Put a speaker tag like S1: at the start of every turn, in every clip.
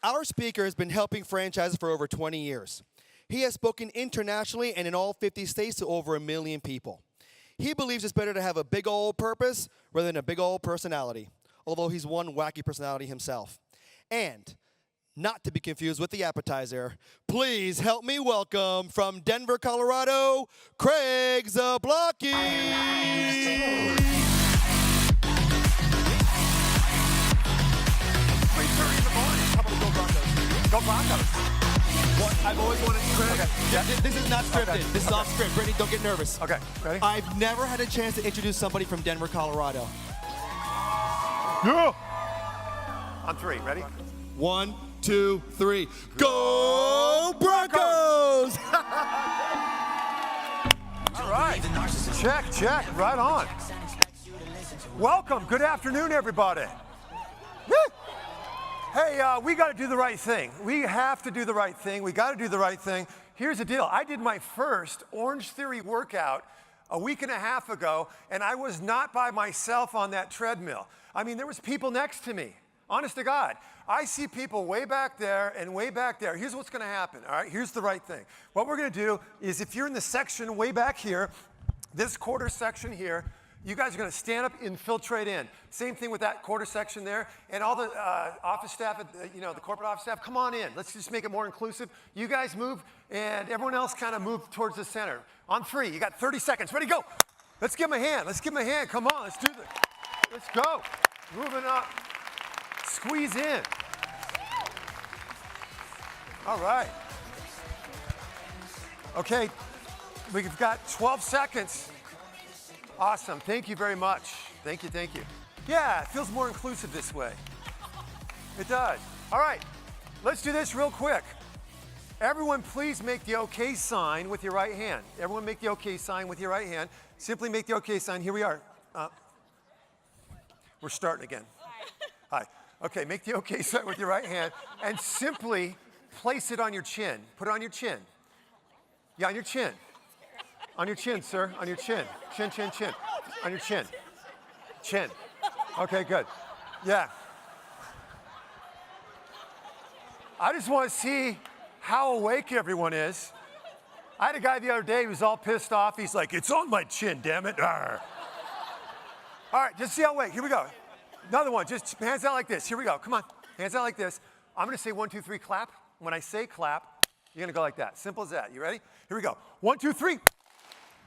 S1: Our speaker has been helping franchises for over 20 years. He has spoken internationally and in all 50 states to over 1 million people. He believes it's better to have a big old purpose rather than a big old personality, although he's one wacky personality himself. And, not to be confused with the appetizer, please help me welcome from Denver, Colorado, Craig Zablocki.
S2: 3:30 in the morning. How about we go Broncos? Go Broncos.
S1: I've always wanted to Craig.
S2: Okay. Yeah.
S1: This is not scripted.
S2: Okay.
S1: This is off script. Brittany, don't get nervous.
S2: Okay, ready?
S1: I've never had a chance to introduce somebody from Denver, Colorado.
S2: Yeah. On three, ready?
S1: 1, 2, 3. Go Broncos!
S2: All right. Check. Right on. Welcome. Good afternoon, everybody. Woo! Hey, we got to do the right thing. We have to do the right thing. We got to do the right thing. Here's the deal. I did my first Orangetheory workout a week and a half ago, and I was not by myself on that treadmill. I mean, there was people next to me. Honest to God. I see people way back there and way back there. Here's what's going to happen, all right? Here's the right thing. What we're going to do is if you're in the section way back here, this quarter section here, you guys are going to stand up, infiltrate in. Same thing with that quarter section there. And all the office staff, the corporate office staff, come on in. Let's just make it more inclusive. You guys move, and everyone else kind of move towards the center. On three, you got 30 seconds. Ready, go. Let's give them a hand. Come on, let's do this. Let's go. Moving up. Squeeze in. All right. Okay, we've got 12 seconds. Awesome, thank you very much. Thank you. Yeah, it feels more inclusive this way. It does. All right, let's do this real quick. Everyone please make the okay sign with your right hand. Everyone make the okay sign with your right hand. Simply make the okay sign. Here we are. We're starting again. Hi. Okay, make the okay sign with your right hand and simply place it on your chin. Put it on your chin. Yeah, on your chin. On your chin, sir. On your chin. Chin. On your chin. Chin. Okay, good. Yeah. I just want to see how awake everyone is. I had a guy the other day who was all pissed off. He's like, it's on my chin, damn it. Arr. All right, just see how awake. Here we go. Another one. Just hands out like this. Here we go. Come on. Hands out like this. I'm going to say 1, 2, 3, clap. When I say clap, you're going to go like that. Simple as that. You ready? Here we go. 1, 2, 3.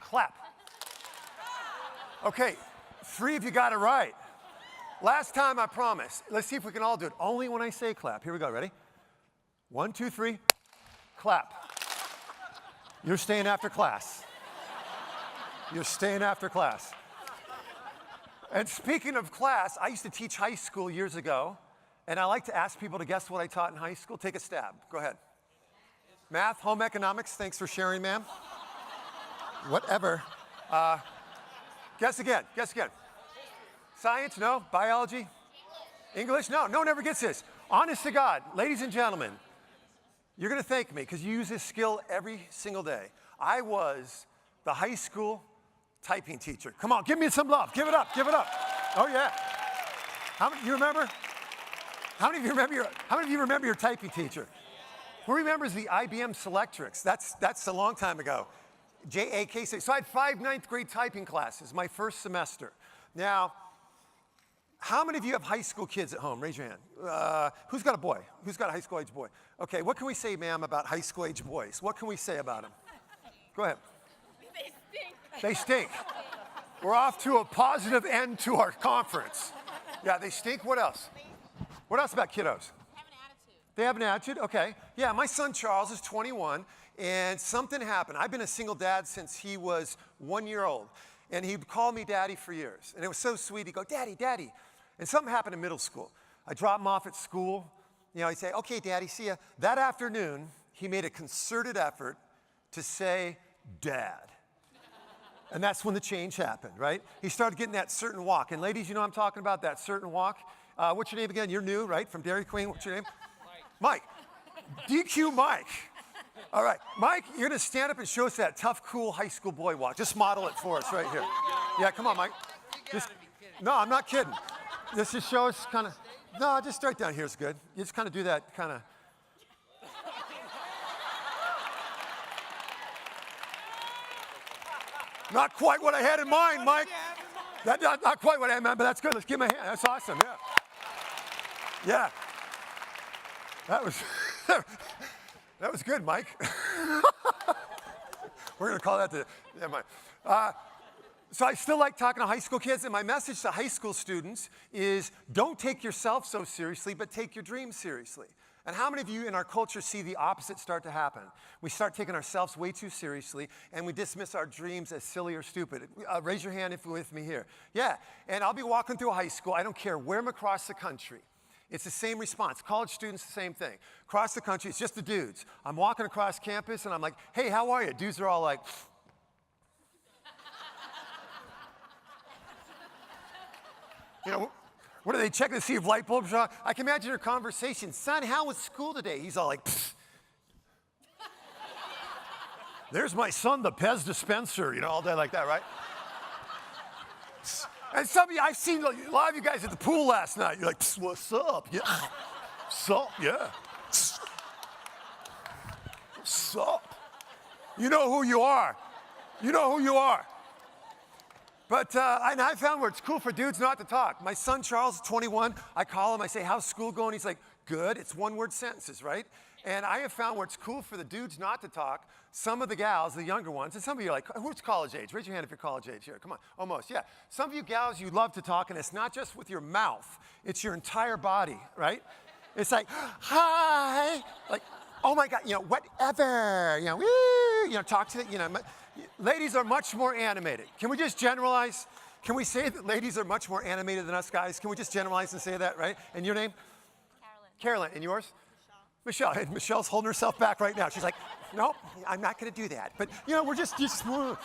S2: Clap. Okay, 3 of you got it right. Last time, I promise. Let's see if we can all do it. Only when I say clap. Here we go. Ready? 1, 2, 3. Clap. You're staying after class. You're staying after class. And speaking of class, I used to teach high school years ago, and I like to ask people to guess what I taught in high school. Take a stab. Go ahead. Math, home economics. Thanks for sharing, ma'am. Whatever. Guess again. Science, no. Biology? English? No. No one ever gets this. Honest to God, ladies and gentlemen, you're going to thank me because you use this skill every single day. I was the high school typing teacher. Come on, give me some love. Give it up. Oh, yeah. How many of you remember? How many of you remember your typing teacher? Who remembers the IBM Selectrix? That's a long time ago. JAK6. So I had 5 ninth grade typing classes my first semester. Now, how many of you have high school kids at home? Raise your hand. Who's got a boy? Who's got a high school age boy? Okay, what can we say, ma'am, about high school age boys? What can we say about them? Go ahead. They stink. We're off to a positive end to our conference. Yeah, they stink. What else? What else about kiddos? They have an attitude? Okay. Yeah, my son Charles is 21, and something happened. I've been a single dad since he was 1 year old, and he'd call me daddy for years. And it was so sweet. He'd go, daddy, daddy. And something happened in middle school. I dropped him off at school. He'd say, okay, daddy, see ya. That afternoon, he made a concerted effort to say, dad. And that's when the change happened, right? He started getting that certain walk. And ladies, you know what I'm talking about, that certain walk? What's your name again? You're new, right? From Dairy Queen. What's your name? Mike. DQ Mike. All right. Mike, you're going to stand up and show us that tough, cool high school boy walk. Just model it for us right here. Yeah, come on, Mike. No, I'm not kidding. Just to show us kind of. No, just straight down here is good. You just kind of do that, kind of. Not quite what I had in mind, Mike. Not quite what I had in mind, but that's good. Let's give him a hand. That's awesome, yeah. Yeah. That was good, Mike. We're going to call that the, never mind. So I still like talking to high school kids, and my message to high school students is don't take yourself so seriously, but take your dreams seriously. And how many of you in our culture see the opposite start to happen? We start taking ourselves way too seriously, and we dismiss our dreams as silly or stupid. Raise your hand if you're with me here. Yeah, and I'll be walking through a high school. I don't care where I'm across the country. It's the same response. College students, the same thing. Across the country, it's just the dudes. I'm walking across campus, and I'm like, hey, how are you? Dudes are all like, you know, what are they checking to see if light bulbs are on? I can imagine your conversation. Son, how was school today? He's all like, pfft. There's my son, the Pez dispenser, you know, all day like that, right? And some of you, I've seen a lot of you guys at the pool last night. You're like, what's up? Yeah. What's up? Yeah. What's up? You know who you are. You know who you are. But I found where it's cool for dudes not to talk. My son Charles is 21. I call him. I say, how's school going? He's like, good. It's one-word sentences, right? And I have found where it's cool for the dudes not to talk. Some of the gals, the younger ones, and some of you are like, who's college age? Raise your hand if you're college age here. Come on. Almost, yeah. Some of you gals, you love to talk, and it's not just with your mouth. It's your entire body, right? It's like, hi. Like, oh, my God, you know, whatever. You know, woo. You know, talk to, you know. Ladies are much more animated. Can we just generalize? Can we say that ladies are much more animated than us guys? Can we just generalize and say that, right? And your name? Carolyn. And yours? Michelle. And Michelle's holding herself back right now. She's like, nope, I'm not going to do that. But, you know, we're just and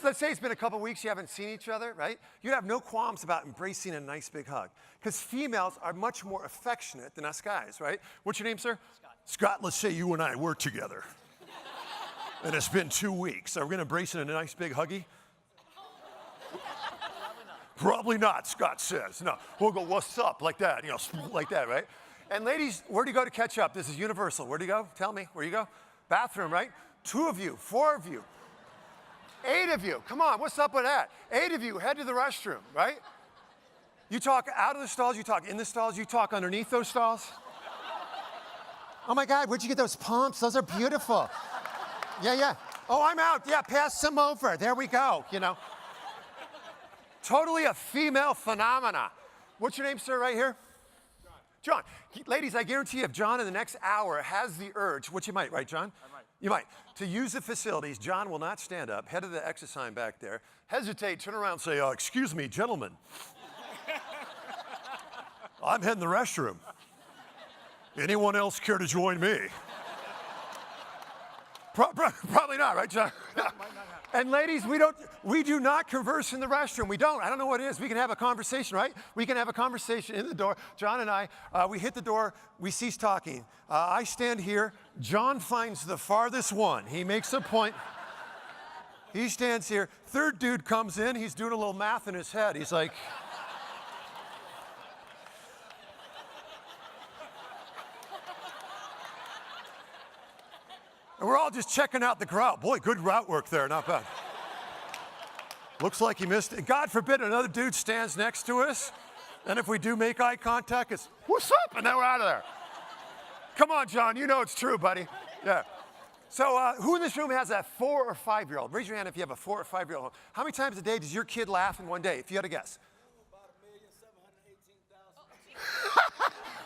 S2: let's say it's been a couple weeks, you haven't seen each other, right? You'd have no qualms about embracing a nice big hug. Because females are much more affectionate than us guys, right? What's your name, sir? Scott, let's say you and I work together. And it's been 2 weeks. Are we going to embrace in a nice big huggy? Probably not, Scott says. No, we'll go, what's up, like that, you know, like that, right? And ladies, where do you go to catch up? This is universal. Where do you go? Tell me, where do you go? Bathroom, right? 2 of you, 4 of you, 8 of you. Come on, what's up with that? 8 of you, head to the restroom, right? You talk out of the stalls, you talk in the stalls, you talk underneath those stalls. Oh my God, where'd you get those pumps? Those are beautiful. Yeah. Oh, I'm out. Yeah, pass some over. There we go, you know. Totally a female phenomena. What's your name, sir, right here? John. Ladies, I guarantee if John in the next hour has the urge, which you might, right, John? I might. You might. To use the facilities, John will not stand up, head of the exit sign back there, hesitate, turn around, say, excuse me, gentlemen. I'm heading the restroom. Anyone else care to join me? Probably not, right, John? No. And ladies, we do not converse in the restroom. We don't. I don't know what it is. We can have a conversation, right? We can have a conversation in the door. John and I, we hit the door. We cease talking. I stand here. John finds the farthest one. He makes a point. He stands here. Third dude comes in. He's doing a little math in his head. He's like, and we're all just checking out the crowd. Boy, good route work there, not bad. Looks like he missed it. God forbid another dude stands next to us, and if we do make eye contact, it's, what's up? And then we're out of there. Come on, John, you know it's true, buddy. Yeah. So who in this room has a 4 or 5-year-old? Raise your hand if you have a 4 or 5-year-old. How many times a day does your kid laugh in one day, if you had to guess?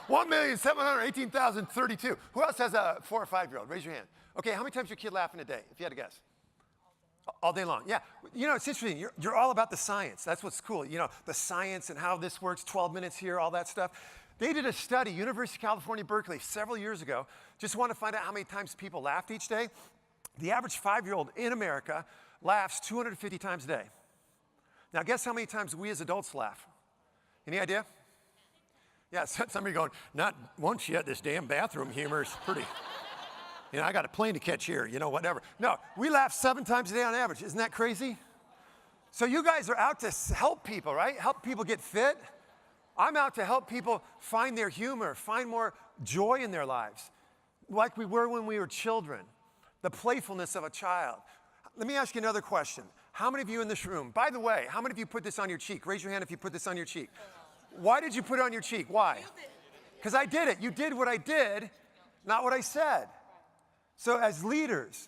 S2: About 1,718,032. Who else has a 4 or 5-year-old? Raise your hand. Okay, how many times your kid laugh in a day, if you had to guess? All day long, yeah. You know, it's interesting. You're all about the science. That's what's cool. You know, the science and how this works, 12 minutes here, all that stuff. They did a study, University of California, Berkeley, several years ago. Just want to find out how many times people laughed each day. The average 5-year-old in America laughs 250 times a day. Now, guess how many times we as adults laugh? Any idea? Yeah, somebody going, not once yet, this damn bathroom humor is pretty, you know, I got a plane to catch here, you know, whatever. No, we laugh 7 times a day on average. Isn't that crazy? So you guys are out to help people, right? Help people get fit. I'm out to help people find their humor, find more joy in their lives, like we were when we were children, the playfulness of a child. Let me ask you another question. How many of you in this room, by the way, how many of you put this on your cheek? Raise your hand if you put this on your cheek. Why did you put it on your cheek? Why? Because I did it. You did what I did, not what I said. So as leaders,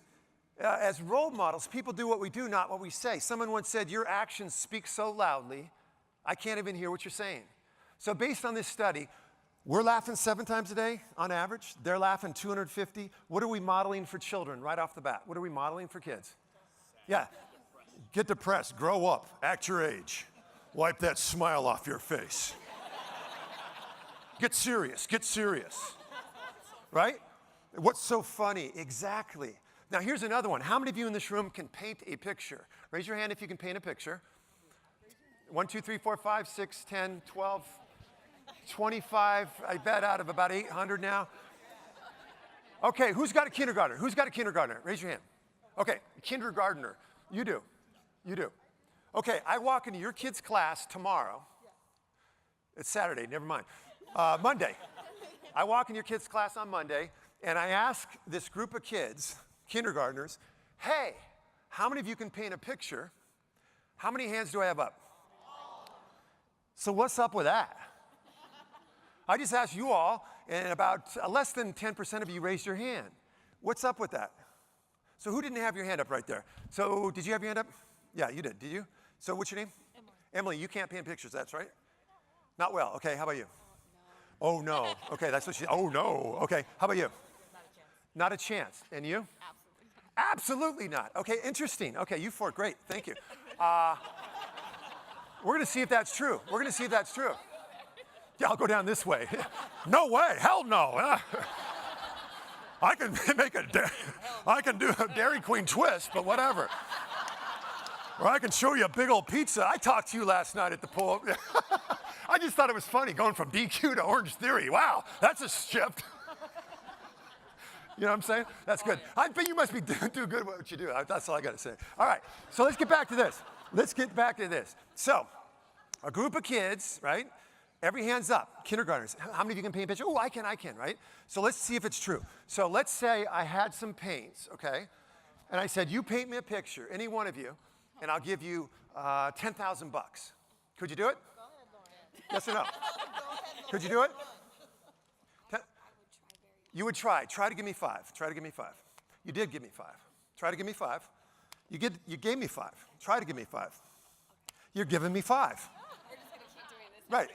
S2: as role models, people do what we do, not what we say. Someone once said, your actions speak so loudly, I can't even hear what you're saying. So based on this study, we're laughing 7 times a day on average. They're laughing 250. What are we modeling for children right off the bat? What are we modeling for kids? Yeah. Get depressed, grow up, act your age. Wipe that smile off your face. Get serious, right? What's so funny? Exactly. Now here's another one. How many of you in this room can paint a picture? Raise your hand if you can paint a picture. 1, 2, 3, 4, 5, 6, 10, 12, 25, I bet out of about 800 now. Okay, who's got a kindergartner? Who's got a kindergartner? Raise your hand. Okay, kindergartner. You do. You do. Okay, I walk into your kid's class tomorrow. It's Saturday, never mind. Monday. I walk in your kid's class on Monday, and I ask this group of kids, kindergartners, hey, how many of you can paint a picture? How many hands do I have up? So what's up with that? I just asked you all, and about less than 10% of you raised your hand. What's up with that? So who didn't have your hand up right there? So did you have your hand up? Yeah, you did. Did you? So what's your name? Emily, you can't paint pictures, that's right? Not well. Okay, how about you? Oh, no. Okay, that's what she, oh, no. Okay, how about you? Not a chance. And you? Absolutely not. Okay, interesting. Okay, you 4, great. Thank you. We're going to see if that's true. We're going to see if that's true. Yeah, I'll go down this way. No way. Hell no. I can I can do a Dairy Queen twist, but whatever. Or I can show you a big old pizza. I talked to you last night at the pool. I just thought it was funny going from DQ to Orangetheory. Wow, that's a shift. You know what I'm saying? That's good. I bet you must be do good at what you do. That's all I got to say. All right, so let's get back to this. So, a group of kids, right? Every hand's up, kindergartners. How many of you can paint a picture? Oh, I can, right? So let's see if it's true. So let's say I had some paints, okay? And I said, you paint me a picture, any one of you, and I'll give you 10,000 bucks. Could you do it?
S3: Go ahead, Lauren.
S2: Yes or no?
S3: Go ahead, Lauren.
S2: Could you do it? You would try. Try to give me 5. Try to give me 5. You did give me 5. Try to give me 5. You gave me 5. Try to give me 5. You're giving me 5.
S3: We're just going to keep doing this.
S2: Right.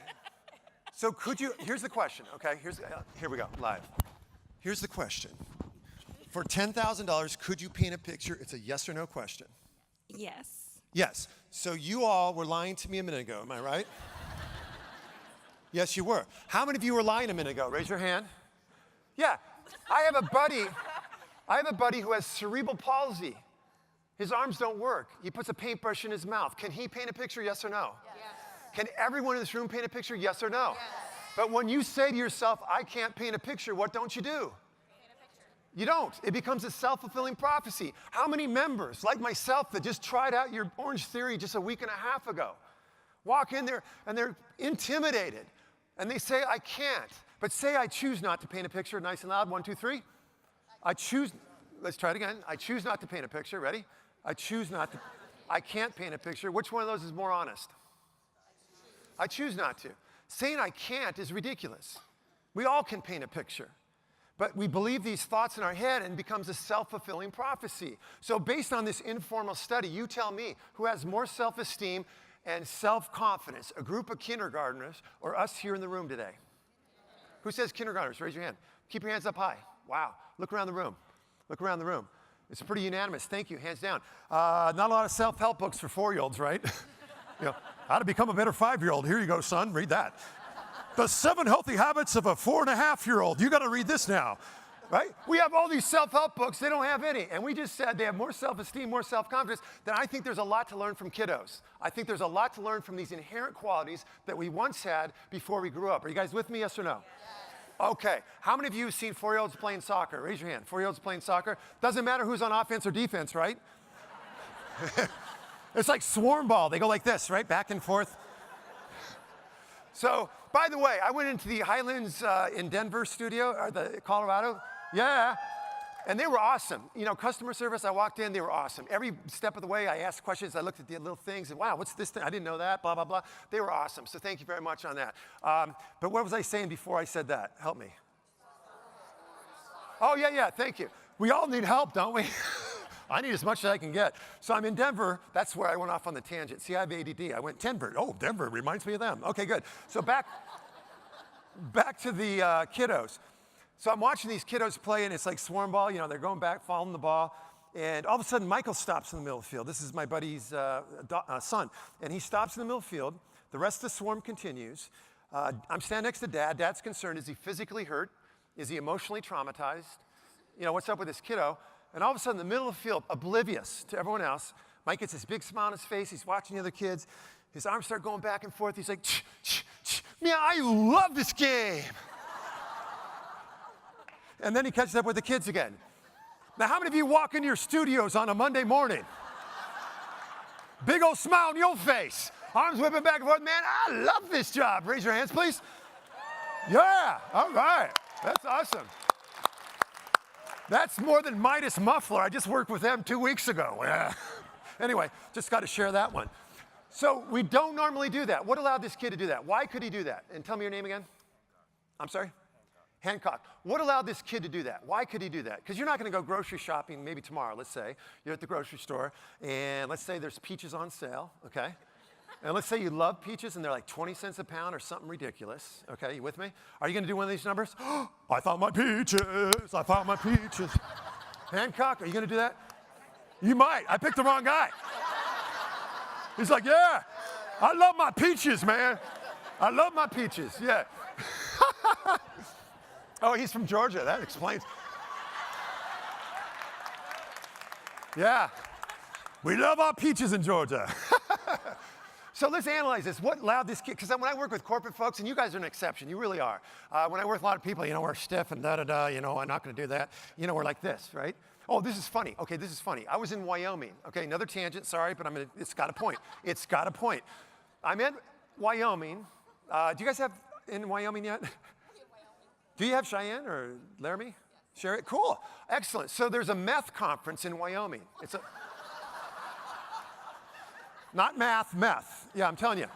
S2: So could you, here's the question, okay? Here we go, live. Here's the question. For $10,000, could you paint a picture? It's a yes or no question.
S3: Yes.
S2: Yes. So you all were lying to me a minute ago, am I right? Yes, you were. How many of you were lying a minute ago? Raise your hand. Yeah. I have a buddy who has cerebral palsy. His arms don't work. He puts a paintbrush in his mouth. Can he paint a picture, yes or no?
S3: Yes.
S2: Can everyone in this room paint a picture, yes or no?
S3: Yes.
S2: But when you say to yourself, I can't paint a picture, what don't you do?
S3: Paint a picture.
S2: You don't. It becomes a self-fulfilling prophecy. How many members, like myself, that just tried out your Orangetheory just a week and a half ago, walk in there and they're intimidated and they say, I can't. But say I choose not to paint a picture, nice and loud, 1, 2, 3. I choose, let's try it again. I choose not to paint a picture, ready? I choose not to, I can't paint a picture. Which one of those is more honest? I choose not to. Saying I can't is ridiculous. We all can paint a picture. But we believe these thoughts in our head and it becomes a self-fulfilling prophecy. So based on this informal study, you tell me who has more self-esteem and self-confidence, a group of kindergartners or us here in the room today? Who says kindergartners? Raise your hand. Keep your hands up high. Wow. Look around the room. Look around the room. It's pretty unanimous. Thank you. Hands down. Not a lot of self-help books for 4-year-olds, right? You know, how to become a better 5-year-old. Here you go, son. Read that. The 7 healthy habits of a 4.5-year-old. You got to read this now, right? We have all these self-help books. They don't have any. And we just said they have more self-esteem, more self-confidence. Then I think there's a lot to learn from kiddos. I think there's a lot to learn from these inherent qualities that we once had before we grew up. Are you guys with me, yes or no? Yes. Okay. How many of you have seen 4-year-olds playing soccer? Raise your hand. 4-year-olds playing soccer. Doesn't matter who's on offense or defense, right? It's like swarm ball. They go like this, right? Back and forth. So by the way, I went into the Highlands in Denver studio, or the Colorado. Yeah. And they were awesome. You know, customer service, I walked in, they were awesome. Every step of the way, I asked questions. I looked at the little things, and wow, what's this thing? I didn't know that, blah, blah, blah. They were awesome, so thank you very much on that. But what was I saying before I said that? Help me. Oh, yeah, thank you. We all need help, don't we? I need as much as I can get. So I'm in Denver. That's where I went off on the tangent. See, I have ADD. I went Denver. Oh, Denver reminds me of them. Okay, good. So back to the kiddos. So I'm watching these kiddos play, and it's like swarm ball. You know, they're going back, following the ball. And all of a sudden, Michael stops in the middle of the field. This is my buddy's son. And he stops in the middle of the field. The rest of the swarm continues. I'm standing next to Dad. Dad's concerned. Is he physically hurt? Is he emotionally traumatized? You know, what's up with this kiddo? And all of a sudden, in the middle of the field, oblivious to everyone else, Mike gets this big smile on his face. He's watching the other kids. His arms start going back and forth. He's like, man, I love this game. And then he catches up with the kids again. Now, how many of you walk into your studios on a Monday morning? Big old smile on your face. Arms whipping back and forth. Man, I love this job. Raise your hands, please. Yeah, all right. That's awesome. That's more than Midas Muffler. I just worked with them 2 weeks ago. Yeah. Anyway, just got to share that one. So we don't normally do that. What allowed this kid to do that? Why could he do that? And tell me your name again. I'm sorry? Hancock. What allowed this kid to do that? Why could he do that? Because you're not going to go grocery shopping maybe tomorrow, let's say. You're at the grocery store, and let's say there's peaches on sale, okay? And let's say you love peaches, and they're like 20 cents a pound or something ridiculous. Okay, you with me? Are you going to do one of these numbers? I found my peaches. I found my peaches. Hancock, are you going to do that? You might. I picked the wrong guy. He's like, yeah, I love my peaches, man. I love my peaches, yeah. Oh, he's from Georgia. That explains. Yeah. We love our peaches in Georgia. So let's analyze this. What allowed this kid? Because when I work with corporate folks, and you guys are an exception, you really are. When I work with a lot of people, you know, we're stiff and da-da-da, you know, I'm not going to do that. You know, we're like this, right? Oh, this is funny. Okay, this is funny. I was in Wyoming. Okay, another tangent, sorry, but it's got a point. It's got a point. I'm in Wyoming. Do you guys have in Wyoming yet? Do you have Cheyenne or Laramie? Yeah. Share it? Cool. Excellent. So there's a meth conference in Wyoming. It's a... Not math, meth. Yeah, I'm telling you.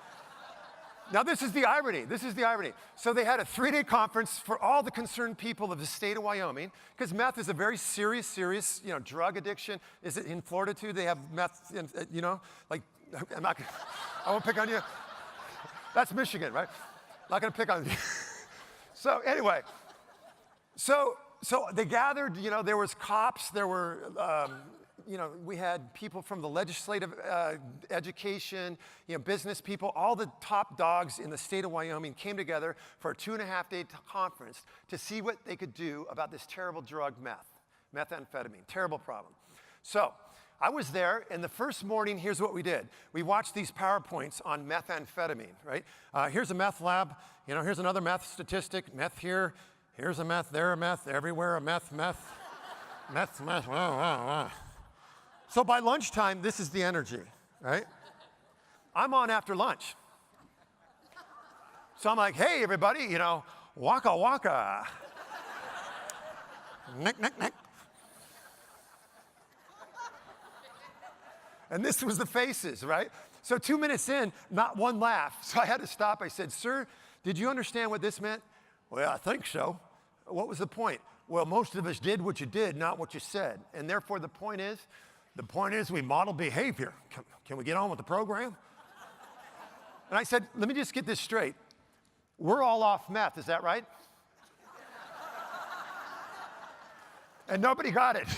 S2: Now, this is the irony. This is the irony. So they had a 3-day conference for all the concerned people of the state of Wyoming, because meth is a very serious, you know, drug addiction. Is it in Florida, too? They have meth, you know? Like, I'm not gonna, I won't pick on you. That's Michigan, right? Not going to pick on you. So anyway, so they gathered, you know, there was cops, there were, you know, we had people from the legislative education, you know, business people, all the top dogs in the state of Wyoming came together for a 2.5-day conference to see what they could do about this terrible drug, methamphetamine, terrible problem. So I was there, and the first morning, here's what we did. We watched these PowerPoints on methamphetamine, right? Here's a meth lab. You know, here's another meth statistic. Meth here. Here's a meth. There a meth. Everywhere a meth. Meth. So by lunchtime, this is the energy, right? I'm on after lunch. So I'm like, hey, everybody, you know, waka waka. Nick, nick, nick. And this was the faces, right? So 2 minutes in, not one laugh. So I had to stop. I said, sir, did you understand what this meant? Well, I think so. What was the point? Well, most of us did what you did, not what you said. And therefore, the point is we model behavior. Can we get on with the program? And I said, let me just get this straight. We're all off meth, is that right? And nobody got it.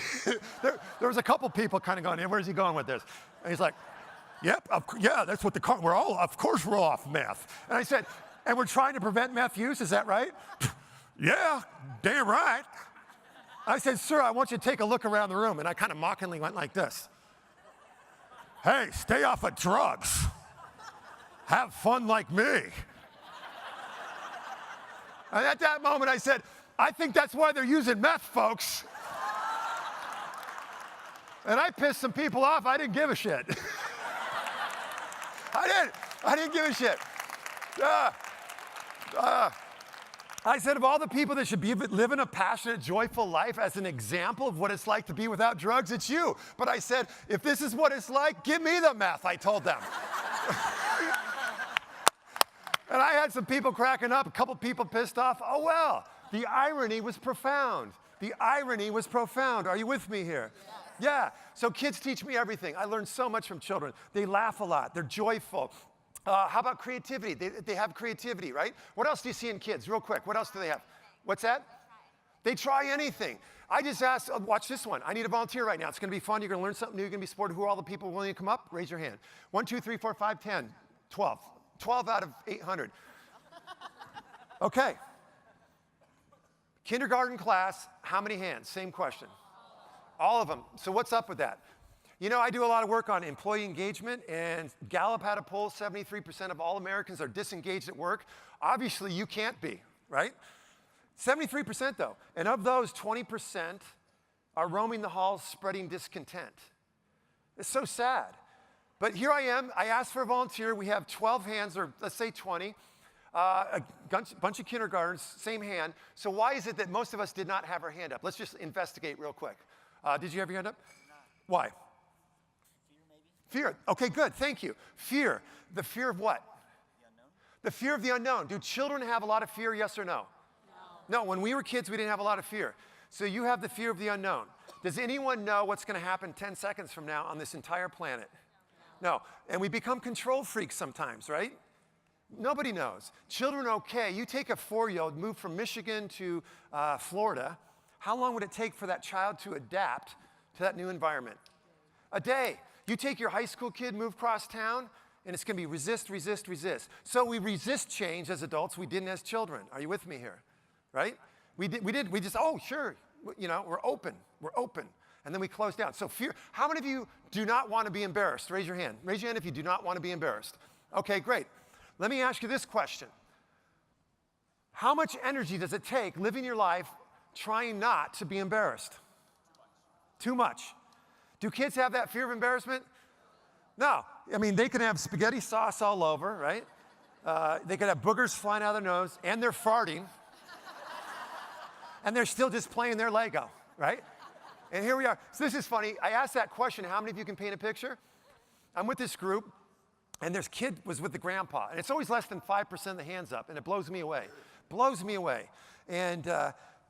S2: there was a couple people kind of going, hey, where's he going with this? And he's like, yep, yeah, that's what of course we're all off meth. And I said, and we're trying to prevent meth use, is that right? Yeah, damn right. I said, sir, I want you to take a look around the room. And I kind of mockingly went like this. Hey, stay off of drugs. Have fun like me. And at that moment I said, I think that's why they're using meth, folks. And I pissed some people off. I didn't give a shit. I didn't give a shit. I said, of all the people that should be living a passionate, joyful life as an example of what it's like to be without drugs, it's you. But I said, if this is what it's like, give me the meth, I told them. And I had some people cracking up, a couple people pissed off. Oh, well, the irony was profound. The irony was profound. Are you with me here? Yeah. So kids teach me everything. I learn so much from children. They laugh a lot. They're joyful. How about creativity? They have creativity, right? What else do you see in kids? Real quick, what else do they have? What's that? They try anything. I just asked, watch this one. I need a volunteer right now. It's going to be fun. You're going to learn something new. You're going to be supported. Who are all the people willing to come up? Raise your hand. 1, 2, 3, 4, 5, 10, 12. 12 out of 800. Okay. Kindergarten class, how many hands? Same question. All of them. So what's up with that? You know, I do a lot of work on employee engagement, and Gallup had a poll, 73% of all Americans are disengaged at work. Obviously, you can't be, right? 73% though. And of those, 20% are roaming the halls spreading discontent. It's so sad. But here I am. I asked for a volunteer. We have 12 hands, or let's say 20. A bunch of kindergartners, same hand. So why is it that most of us did not have our hand up? Let's just investigate real quick. Did you have your hand up? Why? Fear. Okay, good. Thank you. Fear. The fear of what? The unknown. The fear of the unknown. Do children have a lot of fear, yes or no? No. When we were kids, we didn't have a lot of fear. So you have the fear of the unknown. Does anyone know what's going to happen 10 seconds from now on this entire planet? No. And we become control freaks sometimes, right? Nobody knows. Children, okay. You take a 4-year-old, move from Michigan to Florida. How long would it take for that child to adapt to that new environment? A day. You take your high school kid, move across town, and it's going to be resist, resist, resist. So we resist change as adults. We didn't as children. Are you with me here? Right? We just, oh, sure. You know, we're open. And then we close down. So fear. How many of you do not want to be embarrassed? Raise your hand. Raise your hand if you do not want to be embarrassed. Okay, great. Let me ask you this question. How much energy does it take living your life trying not to be embarrassed? Too much. Do kids have that fear of embarrassment? No. I mean, they can have spaghetti sauce all over, right? They could have boogers flying out of their nose, and they're farting. And they're still just playing their Lego, right? And here we are. So this is funny. I asked that question, how many of you can paint a picture? I'm with this group, and this kid was with the grandpa. And it's always less than 5% of the hands up, and it blows me away. Blows me away. And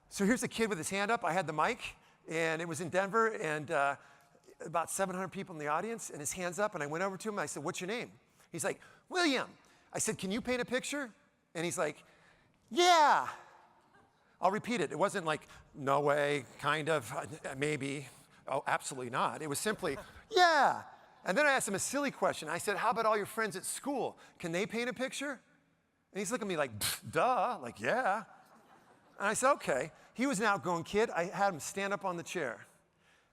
S2: so here's a kid with his hand up. I had the mic, and it was in Denver, and about 700 people in the audience, and his hand's up, and I went over to him, and I said, what's your name? He's like, William. I said, can you paint a picture? And he's like, yeah. I'll repeat it. It wasn't like, no way, kind of, maybe. Oh, absolutely not. It was simply, yeah. And then I asked him a silly question. I said, how about all your friends at school? Can they paint a picture? And he's looking at me like, duh, like, yeah. And I said, okay. He was an outgoing kid. I had him stand up on the chair.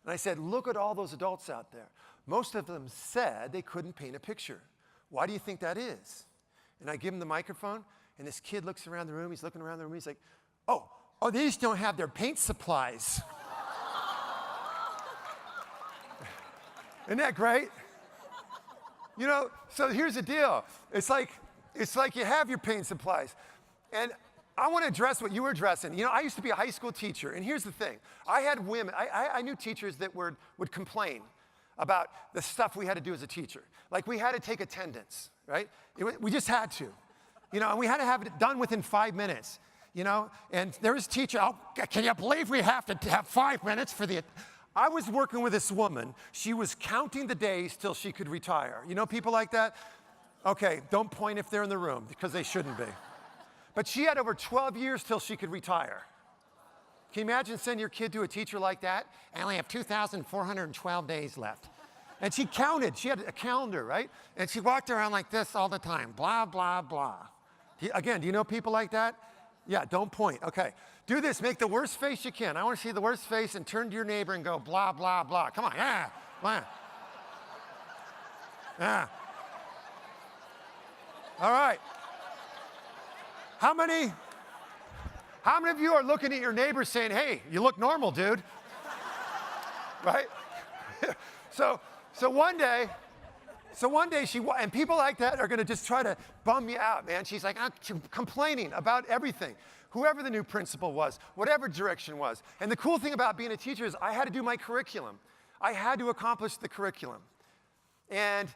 S2: And I said, look at all those adults out there. Most of them said they couldn't paint a picture. Why do you think that is? And I give him the microphone, and this kid looks around the room. He's looking around the room. He's like, oh, they just don't have their paint supplies. Isn't that great? You know, so here's the deal. It's like you have your paint supplies. And I want to address what you were addressing. You know, I used to be a high school teacher, and here's the thing. I had women, I knew teachers that would complain about the stuff we had to do as a teacher. Like we had to take attendance, right? We just had to. You know, and we had to have it done within 5 minutes, you know? And there was a teacher, oh, can you believe we have to have 5 minutes for the... I was working with this woman. She was counting the days till she could retire. You know people like that? Okay, don't point if they're in the room, because they shouldn't be. But she had over 12 years till she could retire. Can you imagine sending your kid to a teacher like that? I only have 2,412 days left. And she counted. She had a calendar, right? And she walked around like this all the time. Blah, blah, blah. Again, do you know people like that? Yeah, don't point. Okay. Do this. Make the worst face you can. I want to see the worst face, and turn to your neighbor and go blah, blah, blah. Come on. Yeah. Blah. Yeah. All right. How many of you are looking at your neighbor saying, hey, you look normal, dude? Right? So one day, So one day and people like that are going to just try to bum you out, man. She's like complaining about everything. Whoever the new principal was, whatever direction was. And the cool thing about being a teacher is I had to do my curriculum. I had to accomplish the curriculum. And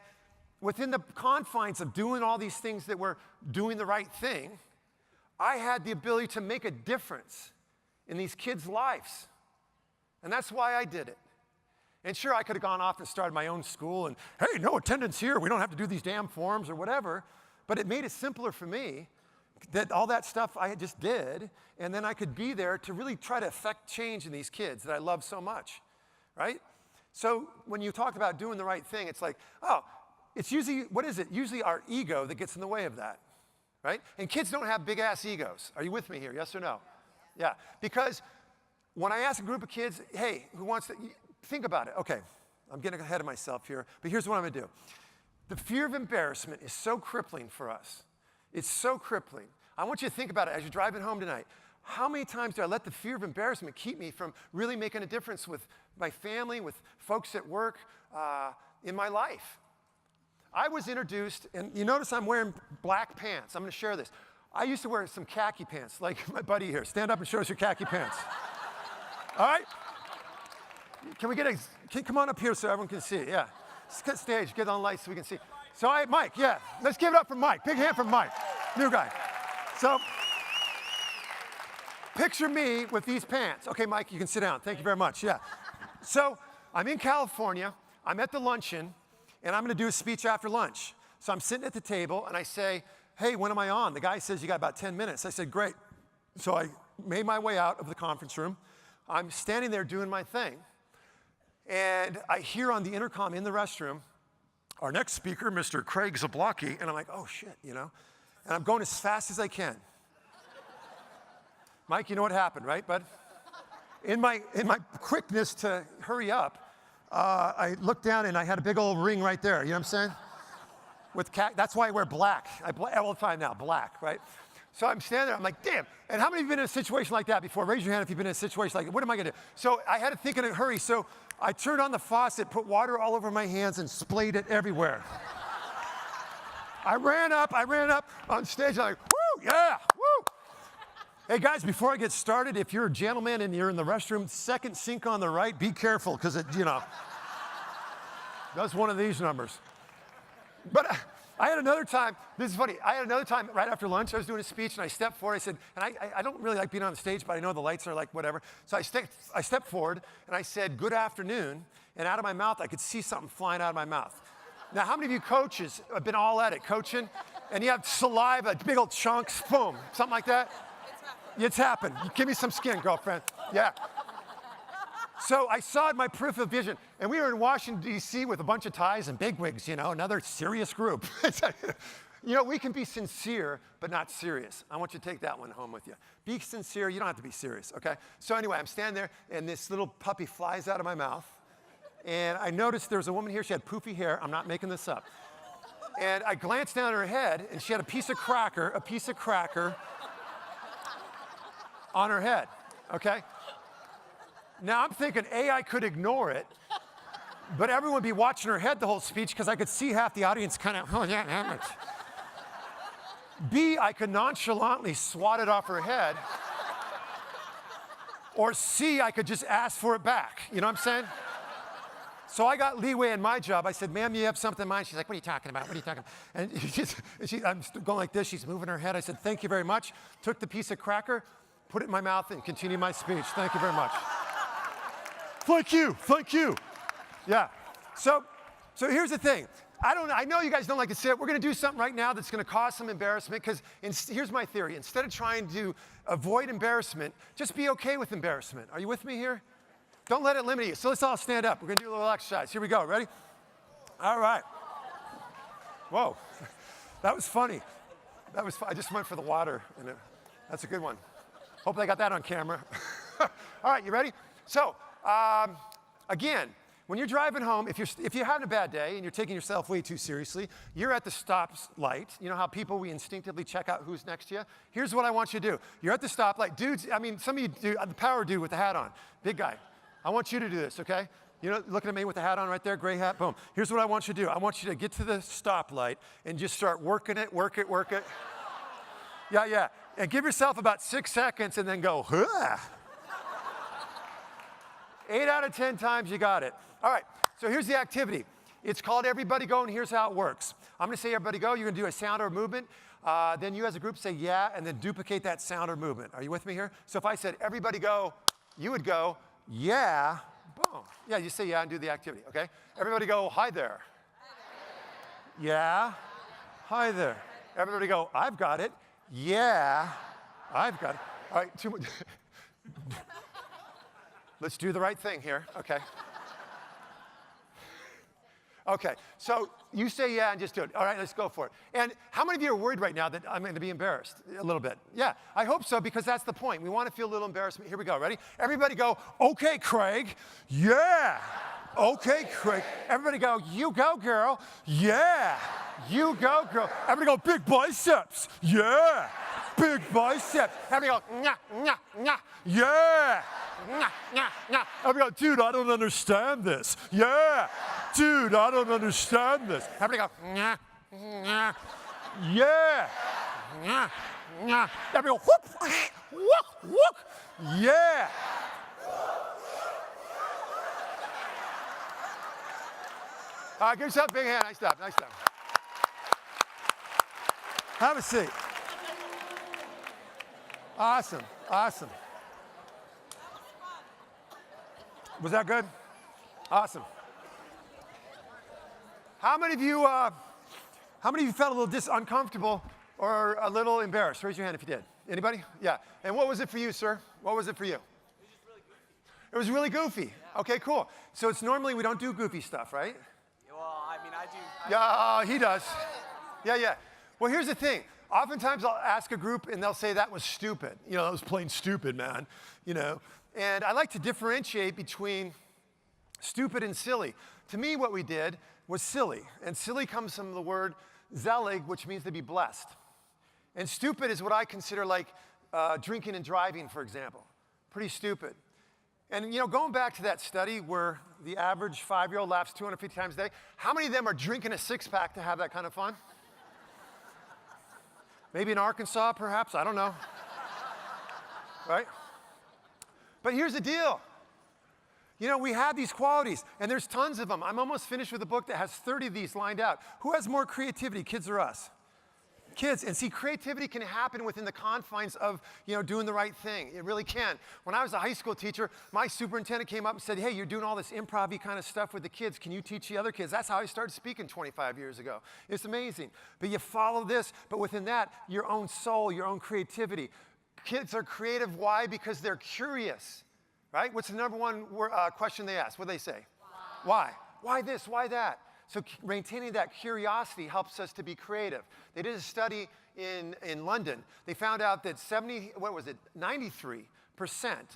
S2: within the confines of doing all these things that were doing the right thing, I had the ability to make a difference in these kids' lives. And that's why I did it. And sure, I could have gone off and started my own school and, hey, no attendance here. We don't have to do these damn forms or whatever. But it made it simpler for me that all that stuff I just did, and then I could be there to really try to affect change in these kids that I love so much, right? So when you talk about doing the right thing, it's like, oh, it's usually, what is it? Usually our ego that gets in the way of that, right? And kids don't have big-ass egos. Are you with me here, yes or no? Yeah, because when I ask a group of kids, hey, who wants to, think about it. Okay, I'm getting ahead of myself here, but here's what I'm going to do. The fear of embarrassment is so crippling for us. It's so crippling. I want you to think about it as you're driving home tonight. How many times do I let the fear of embarrassment keep me from really making a difference with my family, with folks at work, in my life? I was introduced, and you notice I'm wearing black pants. I'm going to share this. I used to wear some khaki pants, like my buddy here. Stand up and show us your khaki pants. All right? Can we come on up here so everyone can see? Yeah. Set stage, get on lights so we can see. So Mike, yeah. Let's give it up for Mike. Big hand for Mike. New guy. So, picture me with these pants. Okay, Mike, you can sit down. Thank you very much. Yeah. So, I'm in California. I'm at the luncheon, and I'm going to do a speech after lunch. So I'm sitting at the table, and I say, hey, when am I on? The guy says, you got about 10 minutes. I said, great. So I made my way out of the conference room. I'm standing there doing my thing. And I hear on the intercom in the restroom, our next speaker, Mr. Craig Zablocki, and I'm like, oh shit, you know? And I'm going as fast as I can. Mike, you know what happened, right, bud? In my quickness to hurry up, I looked down and I had a big old ring right there, you know what I'm saying? That's why I wear black. All the time now, black, right? So I'm standing there, I'm like, damn. And how many of you have been in a situation like that before? Raise your hand if you've been in a situation like that. What am I gonna do? So I had to think in a hurry, so I turned on the faucet, put water all over my hands, and splayed it everywhere. I ran up on stage, I'm like, woo, yeah, woo. Hey guys, before I get started, if you're a gentleman and you're in the restroom, second sink on the right, be careful, because it, you know, that's one of these numbers. But I had another time, this is funny, I had another time right after lunch, I was doing a speech and I stepped forward, I said, and I don't really like being on the stage, but I know the lights are like whatever. So I stepped forward and I said, good afternoon, and out of my mouth, I could see something flying out of my mouth. Now, how many of you coaches have been all at it coaching, and you have saliva, big old chunks, boom, something like that? It's happened. Give me some skin, girlfriend. Yeah. So I saw it in my peripheral vision, and we were in Washington, D.C. with a bunch of ties and bigwigs, you know, another serious group. You know, we can be sincere, but not serious. I want you to take that one home with you. Be sincere, you don't have to be serious, okay? So anyway, I'm standing there, and this little puppy flies out of my mouth, and I noticed there was a woman here, she had poofy hair, I'm not making this up. And I glanced down at her head, and she had a piece of cracker on her head, okay? Now I'm thinking, A, I could ignore it, but everyone would be watching her head the whole speech because I could see half the audience kind of, oh yeah, that much. B, I could nonchalantly swat it off her head. Or C, I could just ask for it back. You know what I'm saying? So I got leeway in my job. I said, ma'am, you have something in mind? She's like, what are you talking about? What are you talking about? And I'm going like this. She's moving her head. I said, thank you very much. Took the piece of cracker, put it in my mouth, and continued my speech. Thank you very much. Thank you. Yeah. So here's the thing. I know you guys don't like to say it. We're going to do something right now that's going to cause some embarrassment because here's my theory. Instead of trying to avoid embarrassment, just be okay with embarrassment. Are you with me here? Don't let it limit you. So let's all stand up. We're going to do a little exercise. Here we go. Ready? All right. Whoa. That was funny. I just went for the water. That's a good one. Hope they got that on camera. All right, you ready? So, again, when you're driving home, if you're having a bad day and you're taking yourself way too seriously, you're at the stop light. You know how we instinctively check out who's next to you? Here's what I want you to do. You're at the stoplight. Dudes, I mean, some of you do, the power dude with the hat on, big guy. I want you to do this, okay? You know, looking at me with the hat on right there, gray hat, boom. Here's what I want you to do. I want you to get to the stoplight and just start working it, work it, work it. Yeah. And give yourself about 6 seconds and then go, huh. 8 out of 10 times you got it. All right, so here's the activity. It's called Everybody Go, and here's how it works. I'm gonna say everybody go. You're gonna do a sound or movement. Then you as a group say yeah, and then duplicate that sound or movement. Are you with me here? So if I said everybody go, you would go, yeah, boom. Yeah, you say yeah and do the activity, okay? Everybody go, hi there. Yeah, hi there. Everybody go, I've got it. Yeah, I've got it. All right, 2 more. Let's do the right thing here, okay? Okay, so you say yeah and just do it. All right, let's go for it. And how many of you are worried right now that I'm going to be embarrassed a little bit? Yeah, I hope so, because that's the point. We want to feel a little embarrassment. Here we go. Ready? Everybody go, okay, Craig. Yeah. Okay, Craig. Everybody go, you go, girl. Yeah. You go, girl. Everybody go, big biceps. Yeah. Big biceps. Everybody go, nyah, nyah, nyah. Yeah. Nyah, nyah, nyah. Everybody go, dude, I don't understand this. Yeah. Dude, I don't understand this. Everybody go, nyah, nyah. Yeah. Nyah, nyah. Everybody go, whoop, whoop, whoop. Yeah. All right, give yourself a big hand. Nice job, nice job. Have a seat. Awesome, awesome. Was that good? Awesome. How many of you felt a little uncomfortable or a little embarrassed? Raise your hand if you did. Anybody? Yeah. And what was it for you, sir? What was it for you? It was really goofy. Okay, cool. So it's normally we don't do goofy stuff, right?
S4: Well, I mean, I do.
S2: Yeah, he does. Yeah. Well, here's the thing. Oftentimes I'll ask a group and they'll say that was stupid. You know, that was plain stupid, man. You know, and I like to differentiate between stupid and silly. To me, what we did was silly. And silly comes from the word zelig, which means to be blessed. And stupid is what I consider like drinking and driving, for example. Pretty stupid. And, you know, going back to that study where the average 5-year-old laughs 250 times a day, how many of them are drinking a six-pack to have that kind of fun? Maybe in Arkansas, perhaps, I don't know. Right? But here's the deal. You know, we have these qualities, and there's tons of them. I'm almost finished with a book that has 30 of these lined out. Who has more creativity, kids or us? Kids. And see, creativity can happen within the confines of, you know, doing the right thing. It really can. When I was a high school teacher, my superintendent came up and said, hey, you're doing all this improv-y kind of stuff with the kids. Can you teach the other kids? That's how I started speaking 25 years ago. It's amazing. But you follow this, but within that, your own soul, your own creativity. Kids are creative. Why? Because they're curious, right? What's the number one question they ask? What do they say? Why? Why this? Why that? So maintaining that curiosity helps us to be creative. They did a study in London. They found out that 93%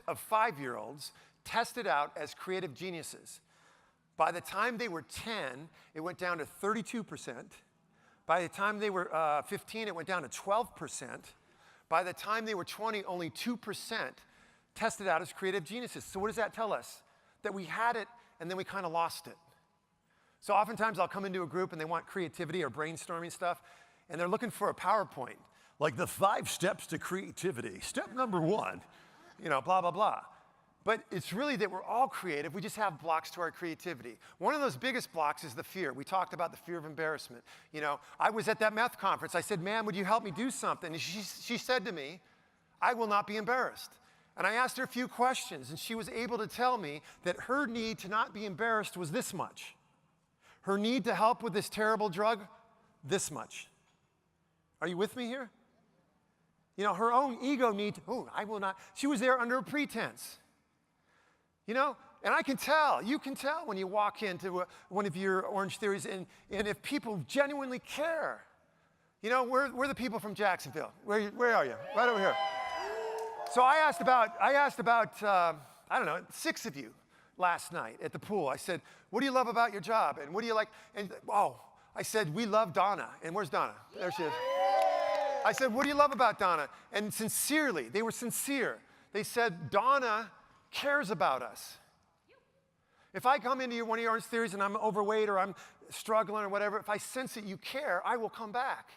S2: of 5-year-olds tested out as creative geniuses. By the time they were 10, it went down to 32%. By the time they were 15, it went down to 12%. By the time they were 20, only 2% tested out as creative geniuses. So what does that tell us? That we had it, and then we kind of lost it. So oftentimes I'll come into a group and they want creativity or brainstorming stuff, and they're looking for a PowerPoint, like the 5 steps to creativity. Step number 1, you know, blah, blah, blah. But it's really that we're all creative. We just have blocks to our creativity. One of those biggest blocks is the fear. We talked about the fear of embarrassment. You know, I was at that math conference. I said, ma'am, would you help me do something? And she said to me, I will not be embarrassed. And I asked her a few questions, and she was able to tell me that her need to not be embarrassed was this much. Her need to help with this terrible drug, this much. Are you with me here? You know, her own ego need, I will not. She was there under a pretense. You know, and I can tell, you can tell when you walk into one of your Orangetheories, and if people genuinely care. You know, we're the people from Jacksonville. Where are you? Right over here. So I asked about I don't know, 6 of you last night at the pool. I said, what do you love about your job? And what do you like? And I said, we love Donna. And where's Donna? There she is. I said, what do you love about Donna? And sincerely, they were sincere. They said, Donna cares about us. If I come into one of your Orangetheories and I'm overweight or I'm struggling or whatever, if I sense that you care, I will come back.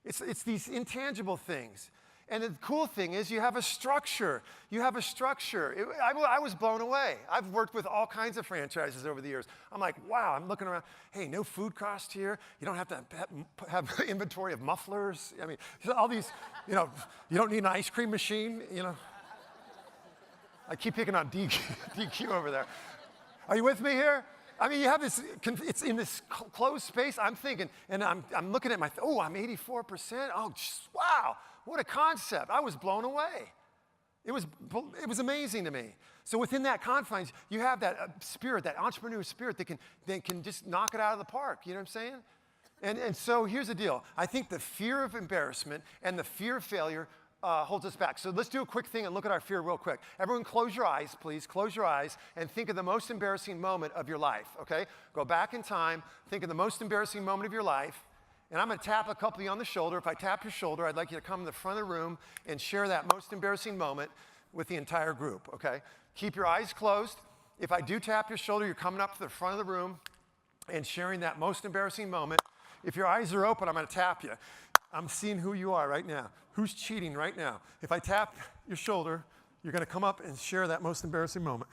S2: It's these intangible things. And the cool thing is you have a structure. You have a structure. I was blown away. I've worked with all kinds of franchises over the years. I'm like, wow, I'm looking around. Hey, no food cost here. You don't have to have inventory of mufflers. I mean, all these, you don't need an ice cream machine, I keep picking on DQ over there. Are you with me here? I mean, you have this, it's in this closed space. I'm thinking, and I'm looking at I'm 84%. Oh, wow, what a concept. I was blown away. It was amazing to me. So within that confines, you have that spirit, that entrepreneur spirit that can just knock it out of the park. You know what I'm saying? And so here's the deal. I think the fear of embarrassment and the fear of failure holds us back. So let's do a quick thing and look at our fear real quick. Everyone close your eyes, please. Close your eyes and think of the most embarrassing moment of your life, okay? Go back in time, think of the most embarrassing moment of your life, and I'm going to tap a couple of you on the shoulder. If I tap your shoulder, I'd like you to come to the front of the room and share that most embarrassing moment with the entire group, okay? Keep your eyes closed. If I do tap your shoulder, you're coming up to the front of the room and sharing that most embarrassing moment. If your eyes are open, I'm going to tap you. I'm seeing who you are right now. Who's cheating right now? If I tap your shoulder, you're going to come up and share that most embarrassing moment.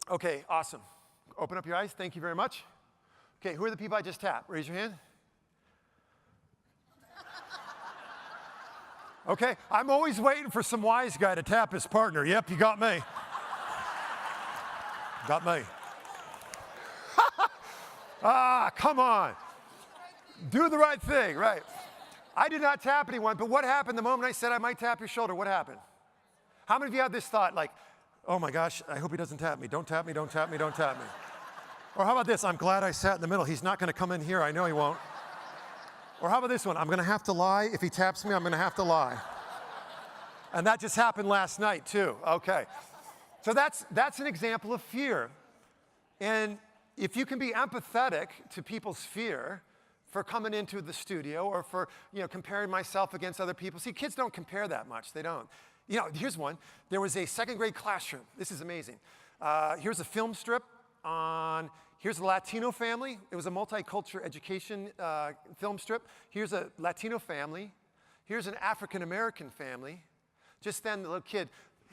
S2: Okay, awesome. Open up your eyes. Thank you very much. Okay, who are the people I just tapped? Raise your hand. Okay, I'm always waiting for some wise guy to tap his partner. Yep, you got me. Got me. Come on. Do the right thing, right? I did not tap anyone, but what happened the moment I said I might tap your shoulder? What happened? How many of you had this thought like, oh my gosh, I hope he doesn't tap me. Don't tap me, don't tap me, don't tap me. Or how about this? I'm glad I sat in the middle. He's not going to come in here. I know he won't. Or how about this one? I'm going to have to lie. If he taps me, I'm going to have to lie. And that just happened last night too. Okay. So that's an example of fear. And if you can be empathetic to people's fear, for coming into the studio or for, comparing myself against other people. See, kids don't compare that much. They don't. Here's one. There was a second grade classroom. This is amazing. Here's a film strip on, here's a Latino family. It was a multicultural education film strip. Here's a Latino family. Here's an African-American family. Just then, the little kid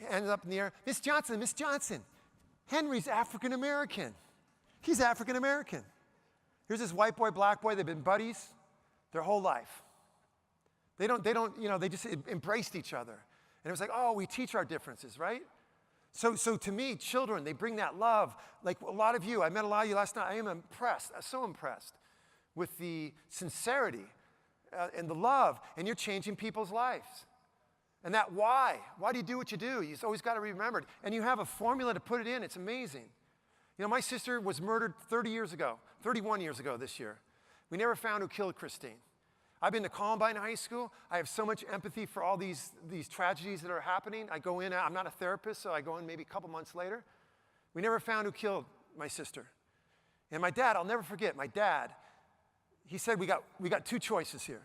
S2: ended up in the air. Miss Johnson, Henry's African-American. He's African-American. Here's this white boy, black boy. They've been buddies their whole life. They just embraced each other. And it was like, oh, we teach our differences, right? So to me, children, they bring that love. Like a lot of you, I met a lot of you last night. I am impressed, so impressed with the sincerity and the love. And you're changing people's lives. And that why do you do what you do? You've always got to remember it. And you have a formula to put it in. It's amazing. My sister was murdered 31 years ago this year. We never found who killed Christine. I've been to Columbine High School. I have so much empathy for all these tragedies that are happening. I go in, I'm not a therapist, so I go in maybe a couple months later. We never found who killed my sister. And my dad, I'll never forget, my dad, he said, we got two choices here.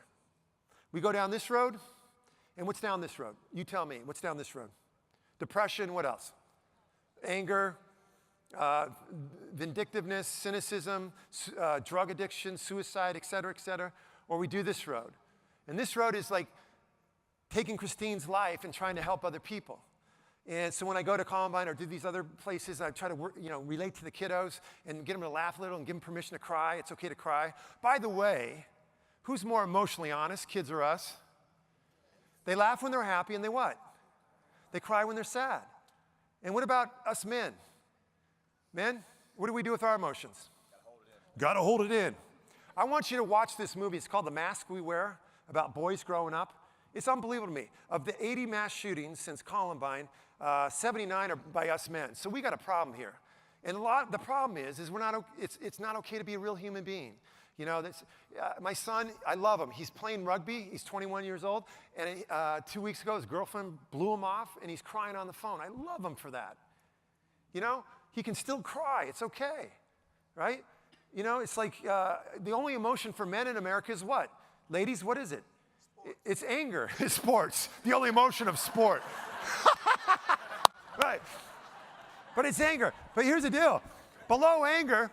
S2: We go down this road, and what's down this road? You tell me, what's down this road? Depression, what else? Anger, vindictiveness, cynicism, drug addiction, suicide, et cetera, or we do this road. And this road is like taking Christine's life and trying to help other people. And so when I go to Columbine or do these other places, I try to work, relate to the kiddos and get them to laugh a little and give them permission to cry. It's okay to cry. By the way, who's more emotionally honest, kids or us? They laugh when they're happy and they what? They cry when they're sad. And what about us men? Men, what do we do with our emotions? Gotta hold it in. I want you to watch this movie. It's called The Mask We Wear, about boys growing up. It's unbelievable to me. Of the 80 mass shootings since Columbine, 79 are by us men. So we got a problem here. And the problem is it's not okay to be a real human being. My son, I love him. He's playing rugby. He's 21 years old. And 2 weeks ago, his girlfriend blew him off, and he's crying on the phone. I love him for that. He can still cry. It's okay, right? It's like the only emotion for men in America is what? Ladies, what is it? It's anger. It's sports. The only emotion of sport. Right. But it's anger. But here's the deal. Below anger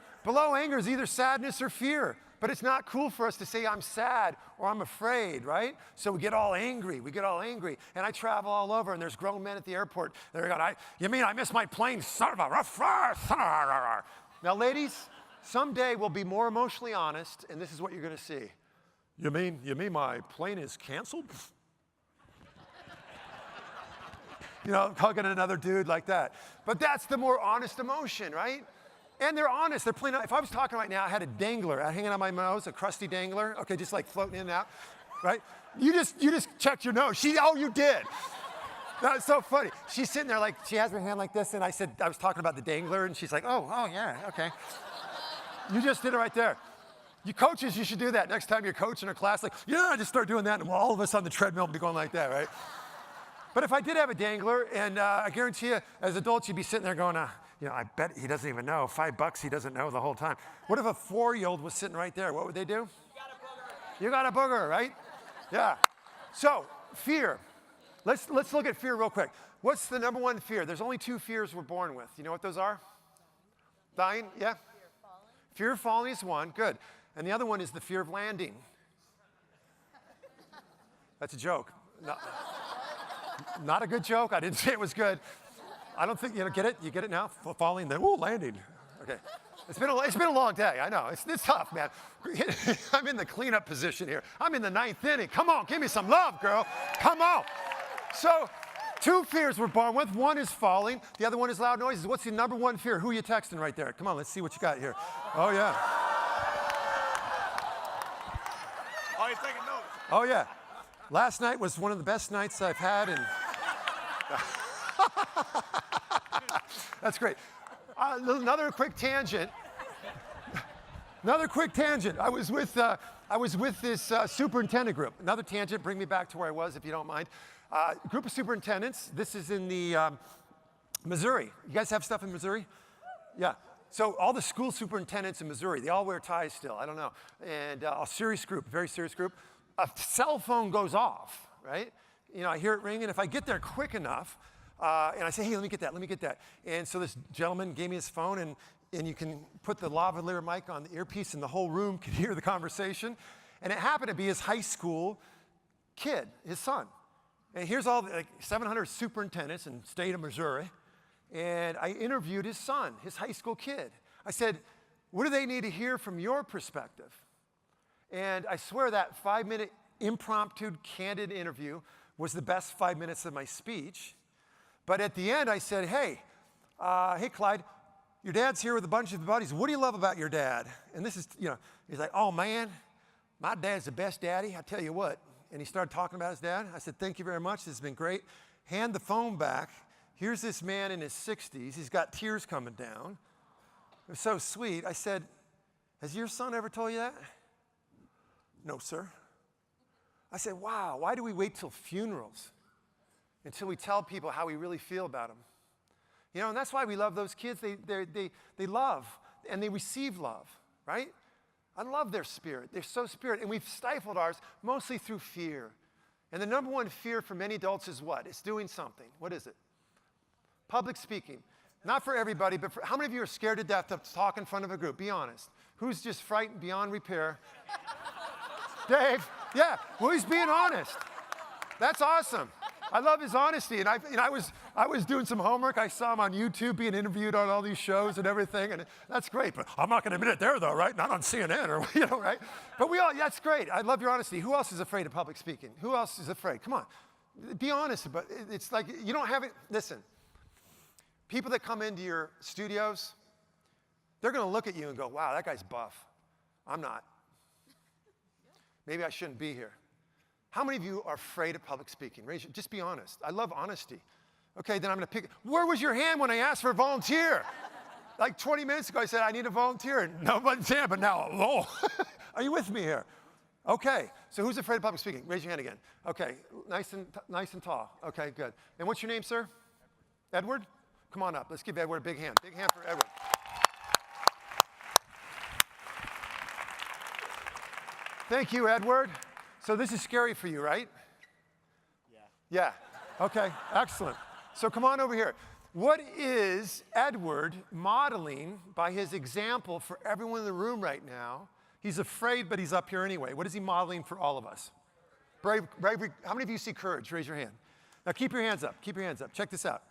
S2: is either sadness or fear. But it's not cool for us to say I'm sad or I'm afraid, right? So we get all angry. And I travel all over, and there's grown men at the airport. They're going, you mean I missed my plane, son of a... Now, ladies, someday we'll be more emotionally honest, and this is what you're going to see. You mean my plane is canceled? You know, hugging another dude like that. But that's the more honest emotion, right? And they're honest. They're playing. If I was talking right now, I had a dangler hanging on my nose, a crusty dangler. Okay, just like floating in and out, right? You just checked your nose. Oh, you did. That was so funny. She's sitting there like, she has her hand like this, and I was talking about the dangler, and she's like, oh yeah, okay. You just did it right there. You coaches, you should do that. Next time you're coaching a class, like, yeah, just start doing that, and all of us on the treadmill will be going like that, right? But if I did have a dangler, and I guarantee you, as adults, you'd be sitting there going, I bet he doesn't even know. $5 he doesn't know the whole time. What if a 4-year-old was sitting right there? What would they do? You got a booger, right? Yeah. So, fear. Let's look at fear real quick. What's the number one fear? There's only 2 fears we're born with. You know what those are? Dying? Yeah? Fear of falling is one. Good. And the other one is the fear of landing. That's a joke. Not a good joke. I didn't say it was good. I don't think, get it? You get it now? Falling, then, landing. Okay. It's been a long day. I know. It's tough, man. I'm in the cleanup position here. I'm in the 9th inning. Come on, give me some love, girl. Come on. So, 2 fears we're born with. One is falling. The other one is loud noises. What's the number one fear? Who are you texting right there? Come on, let's see what you got here. Oh, yeah.
S4: Oh, he's taking notes.
S2: Oh, yeah. Last night was one of the best nights I've had, and that's great. Another quick tangent. I was with this superintendent group. Another tangent. Bring me back to where I was, if you don't mind. Group of superintendents. This is in the Missouri. You guys have stuff in Missouri? Yeah. So all the school superintendents in Missouri, they all wear ties still. I don't know. And a serious group, very serious group. A cell phone goes off, right? I hear it ring, and if I get there quick enough, and I say, hey, let me get that. And so this gentleman gave me his phone, and you can put the lavalier mic on the earpiece, and the whole room can hear the conversation. And it happened to be his high school kid, his son. And here's all the 700 superintendents in the state of Missouri. And I interviewed his son, his high school kid. I said, what do they need to hear from your perspective? And I swear that 5-minute impromptu, candid interview was the best 5 minutes of my speech. But at the end, I said, hey, Clyde, your dad's here with a bunch of buddies. What do you love about your dad? And this is, he's like, oh, man, my dad's the best daddy. I tell you what. And he started talking about his dad. I said, thank you very much. This has been great. Hand the phone back. Here's this man in his 60s. He's got tears coming down. It was so sweet. I said, has your son ever told you that? No, sir. I said, wow, why do we wait till funerals until we tell people how we really feel about them? And that's why we love those kids. They love, and they receive love, right? I love their spirit. They're so spirit, and we've stifled ours mostly through fear. And the number one fear for many adults is what? It's doing something. What is it? Public speaking. Not for everybody, but how many of you are scared to death to talk in front of a group? Be honest. Who's just frightened beyond repair? Dave, yeah, well, he's being honest. That's awesome. I love his honesty. And I was doing some homework. I saw him on YouTube being interviewed on all these shows and everything, and that's great. But I'm not going to admit it there, though, right? Not on CNN or, right? But that's great. I love your honesty. Who else is afraid of public speaking? Who else is afraid? Come on. Be honest. But it's like you don't have it. Listen, people that come into your studios, they're going to look at you and go, wow, that guy's buff. I'm not. Maybe I shouldn't be here. How many of you are afraid of public speaking? Just be honest. I love honesty. Okay, then I'm going to pick. Where was your hand when I asked for a volunteer? Like 20 minutes ago, I said, I need a volunteer. And nobody's hand, but now, are you with me here? Okay, so who's afraid of public speaking? Raise your hand again. Okay, nice and tall. Okay, good. And what's your name, sir? Edward? Come on up. Let's give Edward a big hand. Big hand for Edward. Thank you, Edward. So this is scary for you, right? Yeah. Yeah. Okay, excellent. So come on over here. What is Edward modeling by his example for everyone in the room right now? He's afraid, but he's up here anyway. What is he modeling for all of us? Bravery. How many of you see courage? Raise your hand. Now keep your hands up. Keep your hands up. Check this out.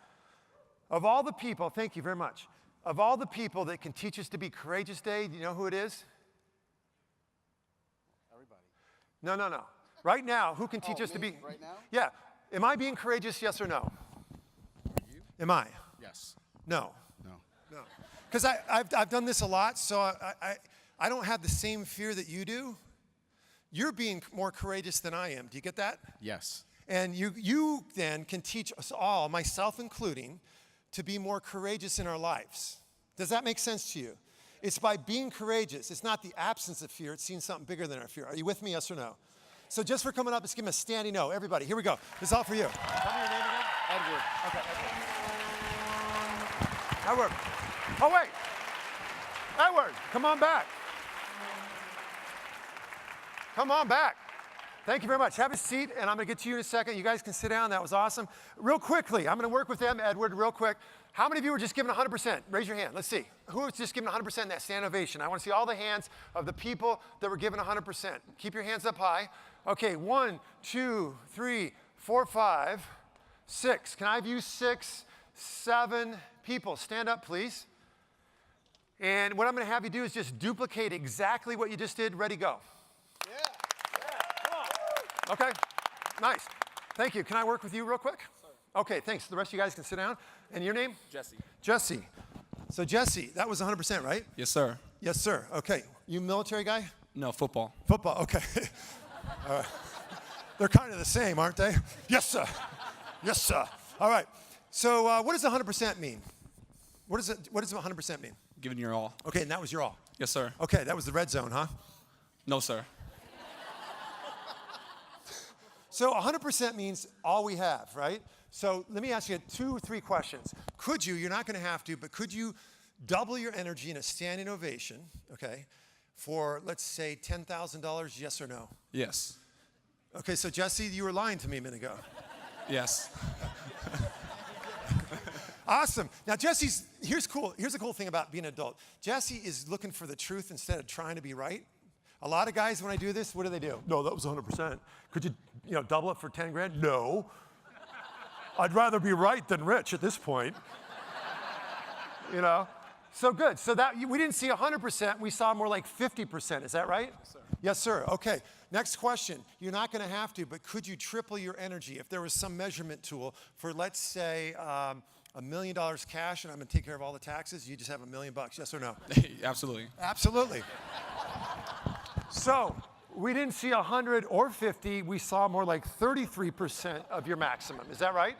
S2: Of all the people, thank you very much. Of all the people that can teach us to be courageous today, do you know who it is?
S5: Everybody.
S2: No. Right now, who can teach us to be?
S5: Right now?
S2: Yeah. Am I being courageous, yes or no?
S5: You?
S2: Am I?
S5: Yes.
S2: No.
S5: No.
S2: Because I've done this a lot, so I don't have the same fear that you do. You're being more courageous than I am. Do you get that?
S5: Yes.
S2: And you then can teach us all, myself including, to be more courageous in our lives. Does that make sense to you? It's by being courageous. It's not the absence of fear. It's seeing something bigger than our fear. Are you with me, yes or no? So just for coming up, let's give him a standing no. Everybody, here we go. This is all for you. Tell me your name again.
S5: Edward.
S2: Okay. Edward. Oh, wait. Edward, come on back. Come on back. Thank you very much. Have a seat, and I'm going to get to you in a second. You guys can sit down. That was awesome. Real quickly, I'm going to work with them, Edward, real quick. How many of you were just giving 100%? Raise your hand. Let's see. Who was just giving 100% in that stand ovation? I want to see all the hands of the people that were giving 100%. Keep your hands up high. Okay, 1, 2, 3, 4, 5, 6. Can I have you 6, 7 people? Stand up, please. And what I'm going to have you do is just duplicate exactly what you just did. Ready, go. Okay, nice. Thank you. Can I work with you real quick? Okay, thanks. The rest of you guys can sit down. And your name?
S6: Jesse.
S2: Jesse. So Jesse, that was 100%, right?
S6: Yes, sir.
S2: Yes, sir. Okay. You military guy?
S6: No, football.
S2: Football, okay. All right. They're kind of the same, aren't they? Yes, sir. Yes, sir. All right. So what does 100% mean? What does 100% mean?
S6: Giving your all.
S2: Okay, and that was your all.
S6: Yes, sir.
S2: Okay, that was the red zone, huh?
S6: No, sir.
S2: So 100% means all we have, right? So let me ask you 2 or 3 questions. Could you, you're not going to have to, but could you double your energy in a standing ovation, okay, for, let's say, $10,000, yes or no?
S6: Yes.
S2: Okay, so Jesse, you were lying to me a minute ago.
S6: Yes.
S2: Awesome. Now, here's the cool thing about being an adult. Jesse is looking for the truth instead of trying to be right. A lot of guys, when I do this, what do? No, that was 100%. Could you double it for 10 grand? No. I'd rather be right than rich at this point. So good. So that we didn't see 100%. We saw more like 50%. Is that right?
S6: Yes, sir.
S2: Yes, sir. Okay. Next question. You're not going to have to, but could you triple your energy if there was some measurement tool for, let's say, $1 million cash, and I'm going to take care of all the taxes? You just have $1 million. Yes or no?
S6: Absolutely.
S2: Absolutely. So we didn't see 100 or 50. We saw more like 33% of your maximum. Is that right?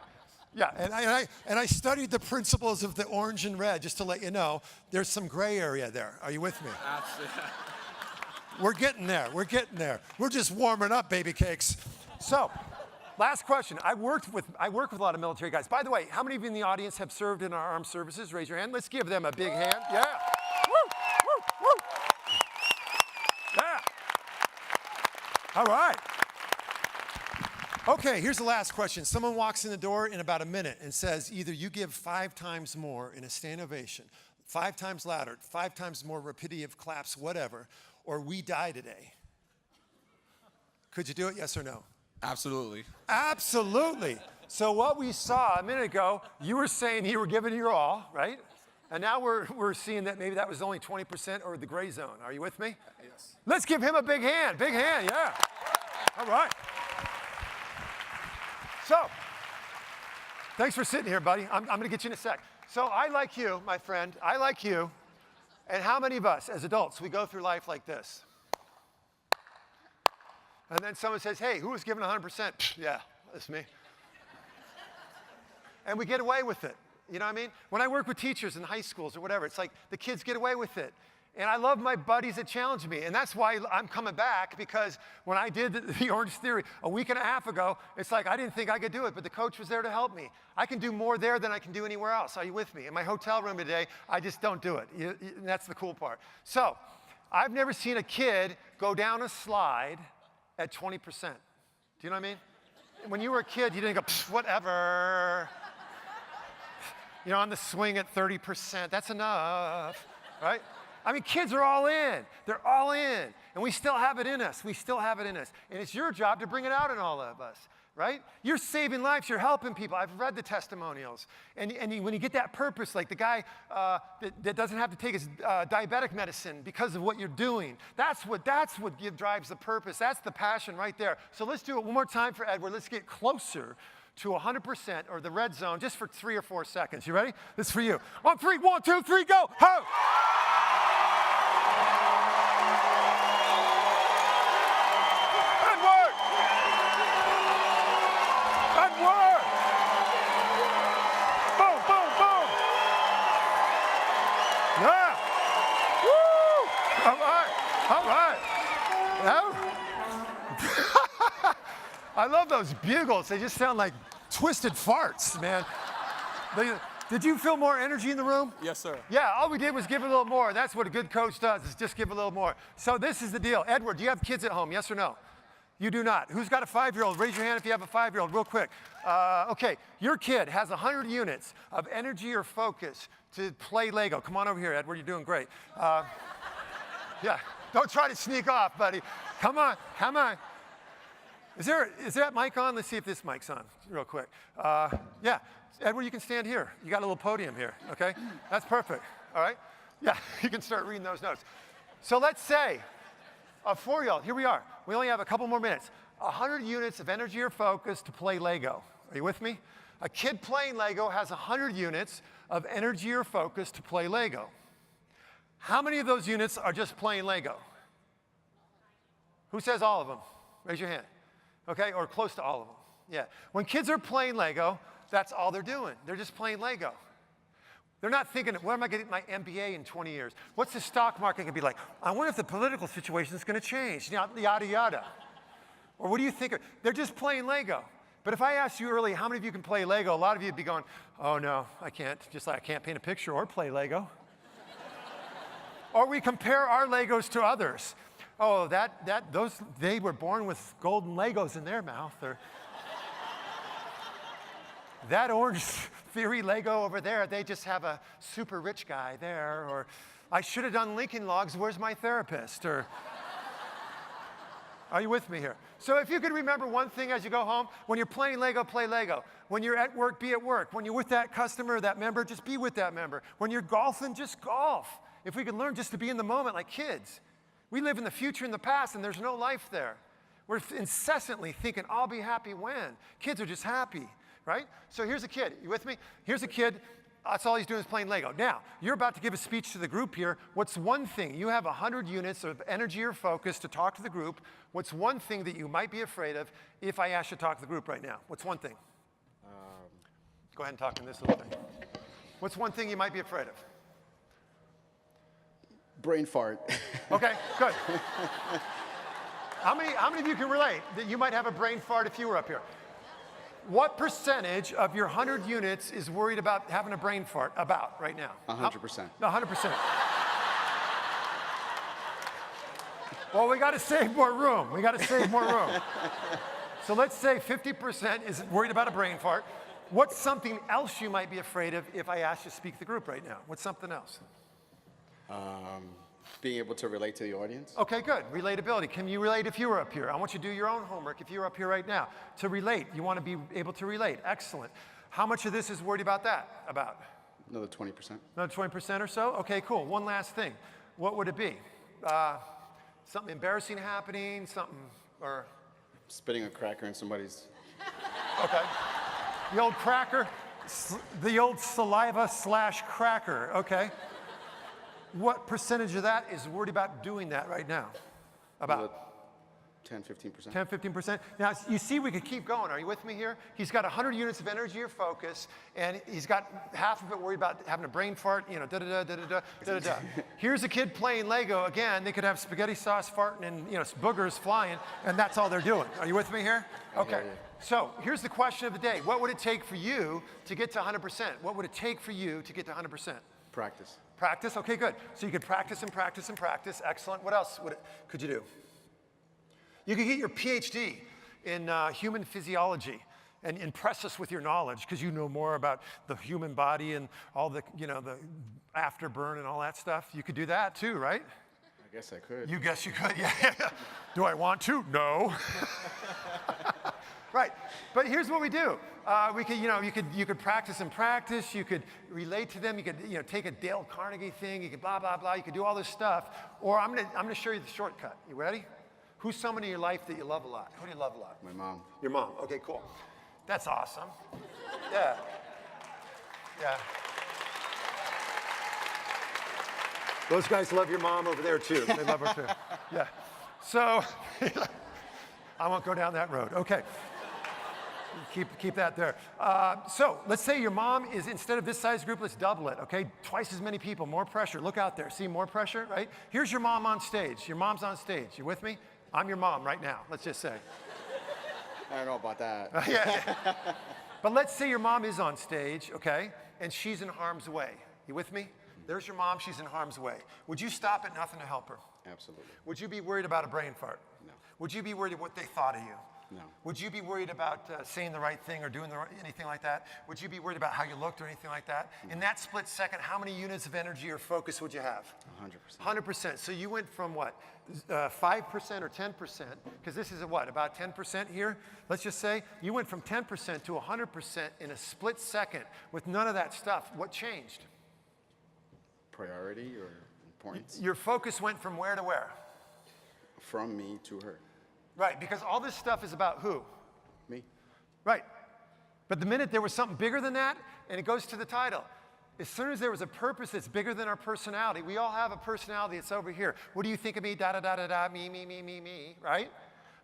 S2: Yeah. And I studied the principles of the orange and red just to let you know there's some gray area there. Are you with me?
S6: Absolutely.
S2: We're getting there. We're getting there. We're just warming up, baby cakes. So, last question. I work with a lot of military guys. By the way, how many of you in the audience have served in our armed services? Raise your hand. Let's give them a big hand. Yeah. Woo, woo, woo. Yeah. All right. Okay, here's the last question. Someone walks in the door in about a minute and says, either you give 5 times more in a standing ovation, 5 times louder, 5 times more repetitive claps, whatever, or we die today. Could you do it, yes or no?
S6: Absolutely.
S2: Absolutely. So what we saw a minute ago, you were saying you were giving your all, right? And now we're seeing that maybe that was only 20% or the gray zone. Are you with me?
S6: Yes.
S2: Let's give him a big hand. Big hand, yeah. All right. So, thanks for sitting here, buddy. I'm going to get you in a sec. So I like you, my friend. I like you. And how many of us as adults, we go through life like this? And then someone says, hey, who was given 100%? Yeah, that's me. And we get away with it. You know what I mean? When I work with teachers in high schools or whatever, it's like the kids get away with it. And I love my buddies that challenge me. And that's why I'm coming back, because when I did the Orangetheory a week and a half ago, it's like I didn't think I could do it, but the coach was there to help me. I can do more there than I can do anywhere else. Are you with me? In my hotel room today, I just don't do it. And that's the cool part. So I've never seen a kid go down a slide at 20%. Do you know what I mean? When you were a kid, you didn't go, whatever. You know, on the swing at 30%, that's enough, right? I mean, kids are all in. They're all in. And we still have it in us. We still have it in us. And it's your job to bring it out in all of us, right? You're saving lives. You're helping people. I've read the testimonials. And when you get that purpose, like the guy that doesn't have to take his diabetic medicine because of what you're doing, that's what drives the purpose. That's the passion right there. So let's do it one more time for Edward. Let's get closer to 100% or the red zone just for 3 or 4 seconds. You ready? This is for you. On 3, 1, 2, 3, go. Ho! Edward! Edward! Boom, boom, boom. Yeah. Woo! All right. All right. Yeah. I love those bugles. They just sound like twisted farts, man. Did you feel more energy in the room?
S6: Yes, sir.
S2: Yeah, all we did was give a little more. That's what a good coach does, is just give a little more. So this is the deal. Edward, do you have kids at home, yes or no? You do not. Who's got a 5-year-old? Raise your hand if you have a 5-year-old, real quick. Okay, your kid has 100 units of energy or focus to play Lego. Come on over here, Edward, you're doing great. Yeah, don't try to sneak off, buddy. Come on, come on. Is that mic on? Let's see if this mic's on real quick. Yeah, Edward, you can stand here. You got a little podium here, okay? That's perfect, all right? Yeah, you can start reading those notes. So let's say a 4-year-old, here we are. We only have a couple more minutes. 100 units of energy or focus to play Lego. Are you with me? A kid playing Lego has 100 units of energy or focus to play Lego. How many of those units are just playing Lego? Who says all of them? Raise your hand. Okay, or close to all of them. Yeah. When kids are playing Lego, that's all they're doing. They're just playing Lego. They're not thinking, where am I going to get my MBA in 20 years? What's the stock market going to be like? I wonder if the political situation is going to change, yada, yada. Or what do you think? They're just playing Lego. But if I asked you earlier, how many of you can play Lego? A lot of you would be going, oh, no, I can't. Just like I can't paint a picture or play Lego. Or we compare our Legos to others. Oh, they were born with golden Legos in their mouth. Or that Orangetheory Lego over there, they just have a super rich guy there. Or I should have done Lincoln Logs, where's my therapist? Or are you with me here? So if you could remember one thing as you go home, when you're playing Lego, play Lego. When you're at work, be at work. When you're with that customer, that member, just be with that member. When you're golfing, just golf. If we could learn just to be in the moment like kids. We live in the future and the past, and there's no life there. We're incessantly thinking, I'll be happy when. Kids are just happy, right? So here's a kid. You with me? Here's a kid. That's all he's doing is playing Lego. Now, you're about to give a speech to the group here. What's one thing? You have 100 units of energy or focus to talk to the group. What's one thing that you might be afraid of if I ask you to talk to the group right now? What's one thing? Go ahead and talk in this little thing. What's one thing you might be afraid of?
S7: Brain fart.
S2: Okay, good. How many of you can relate that you might have a brain fart if you were up here? What percentage of your 100 units is worried about having a brain fart about right now?
S7: 100%.
S2: 100%. Well, we got to save more room. We got to save more room. So let's say 50% is worried about a brain fart. What's something else you might be afraid of if I asked you to speak to the group right now? What's something else?
S7: Being able to relate to the audience.
S2: Okay, good. Relatability. Can you relate if you were up here? I want you to do your own homework if you're up here right now. To relate, you want to be able to relate. Excellent. How much of this is worried about that? About?
S7: Another 20%.
S2: Another 20% or so? Okay, cool. One last thing. What would it be? Something embarrassing happening, something, or?
S7: Spitting a cracker in somebody's.
S2: Okay. The old cracker, the old saliva / cracker, okay. What percentage of that is worried about doing that right now? About?
S7: 10, 15%.
S2: 10, 15%. Now, you see we could keep going. Are you with me here? He's got 100 units of energy or focus, and he's got half of it worried about having a brain fart, da-da-da, da-da-da, da-da-da. Here's a kid playing Lego. Again, they could have spaghetti sauce farting and, boogers flying, and that's all they're doing. Are you with me here? Okay. So here's the question of the day. What would it take for you to get to 100%? What would it take for you to get to 100%?
S7: Practice.
S2: Practice? Okay, good. So you could practice and practice and practice. Excellent. What else could you do? You could get your PhD in human physiology. and impress us with your knowledge because you know more about the human body and all the, the afterburn and all that stuff. You could do that too, right?
S7: I guess I could.
S2: You guess you could, yeah. Do I want to? No. Right, but here's what we do. We could, you could practice and practice. You could relate to them. You could, take a Dale Carnegie thing. You could blah blah blah. You could do all this stuff. Or I'm gonna show you the shortcut. You ready? Who's someone in your life that you love a lot? Who do you love a lot?
S7: My mom.
S2: Your mom. Okay, cool. That's awesome. Yeah. Yeah. Those guys love your mom over there too. They love her too. Yeah. So I won't go down that road. Okay. Keep that there. So let's say your mom is, instead of this size group, let's double it, okay? Twice as many people, more pressure. Look out there. See, more pressure, right? Here's your mom on stage. Your mom's on stage. You with me? I'm your mom right now, let's just say.
S7: I don't know about that.
S2: Yeah. But let's say your mom is on stage, okay? And she's in harm's way. You with me? There's your mom. She's in harm's way. Would you stop at nothing to help her?
S7: Absolutely.
S2: Would you be worried about a brain fart?
S7: No.
S2: Would you be worried about what they thought of you?
S7: No.
S2: Would you be worried about saying the right thing or doing anything like that? Would you be worried about how you looked or anything like that? In that split second, how many units of energy or focus would you have?
S7: 100%.
S2: 100%. So you went from what? 5% or 10%, because this is about 10% here? Let's just say you went from 10% to 100% in a split second with none of that stuff. What changed?
S7: Priority or importance?
S2: Your focus went from where to where?
S7: From me to her.
S2: Right, because all this stuff is about who?
S7: Me.
S2: Right. But the minute there was something bigger than that, and it goes to the title, as soon as there was a purpose that's bigger than our personality, we all have a personality that's over here. What do you think of me? Da da da da da, me, right?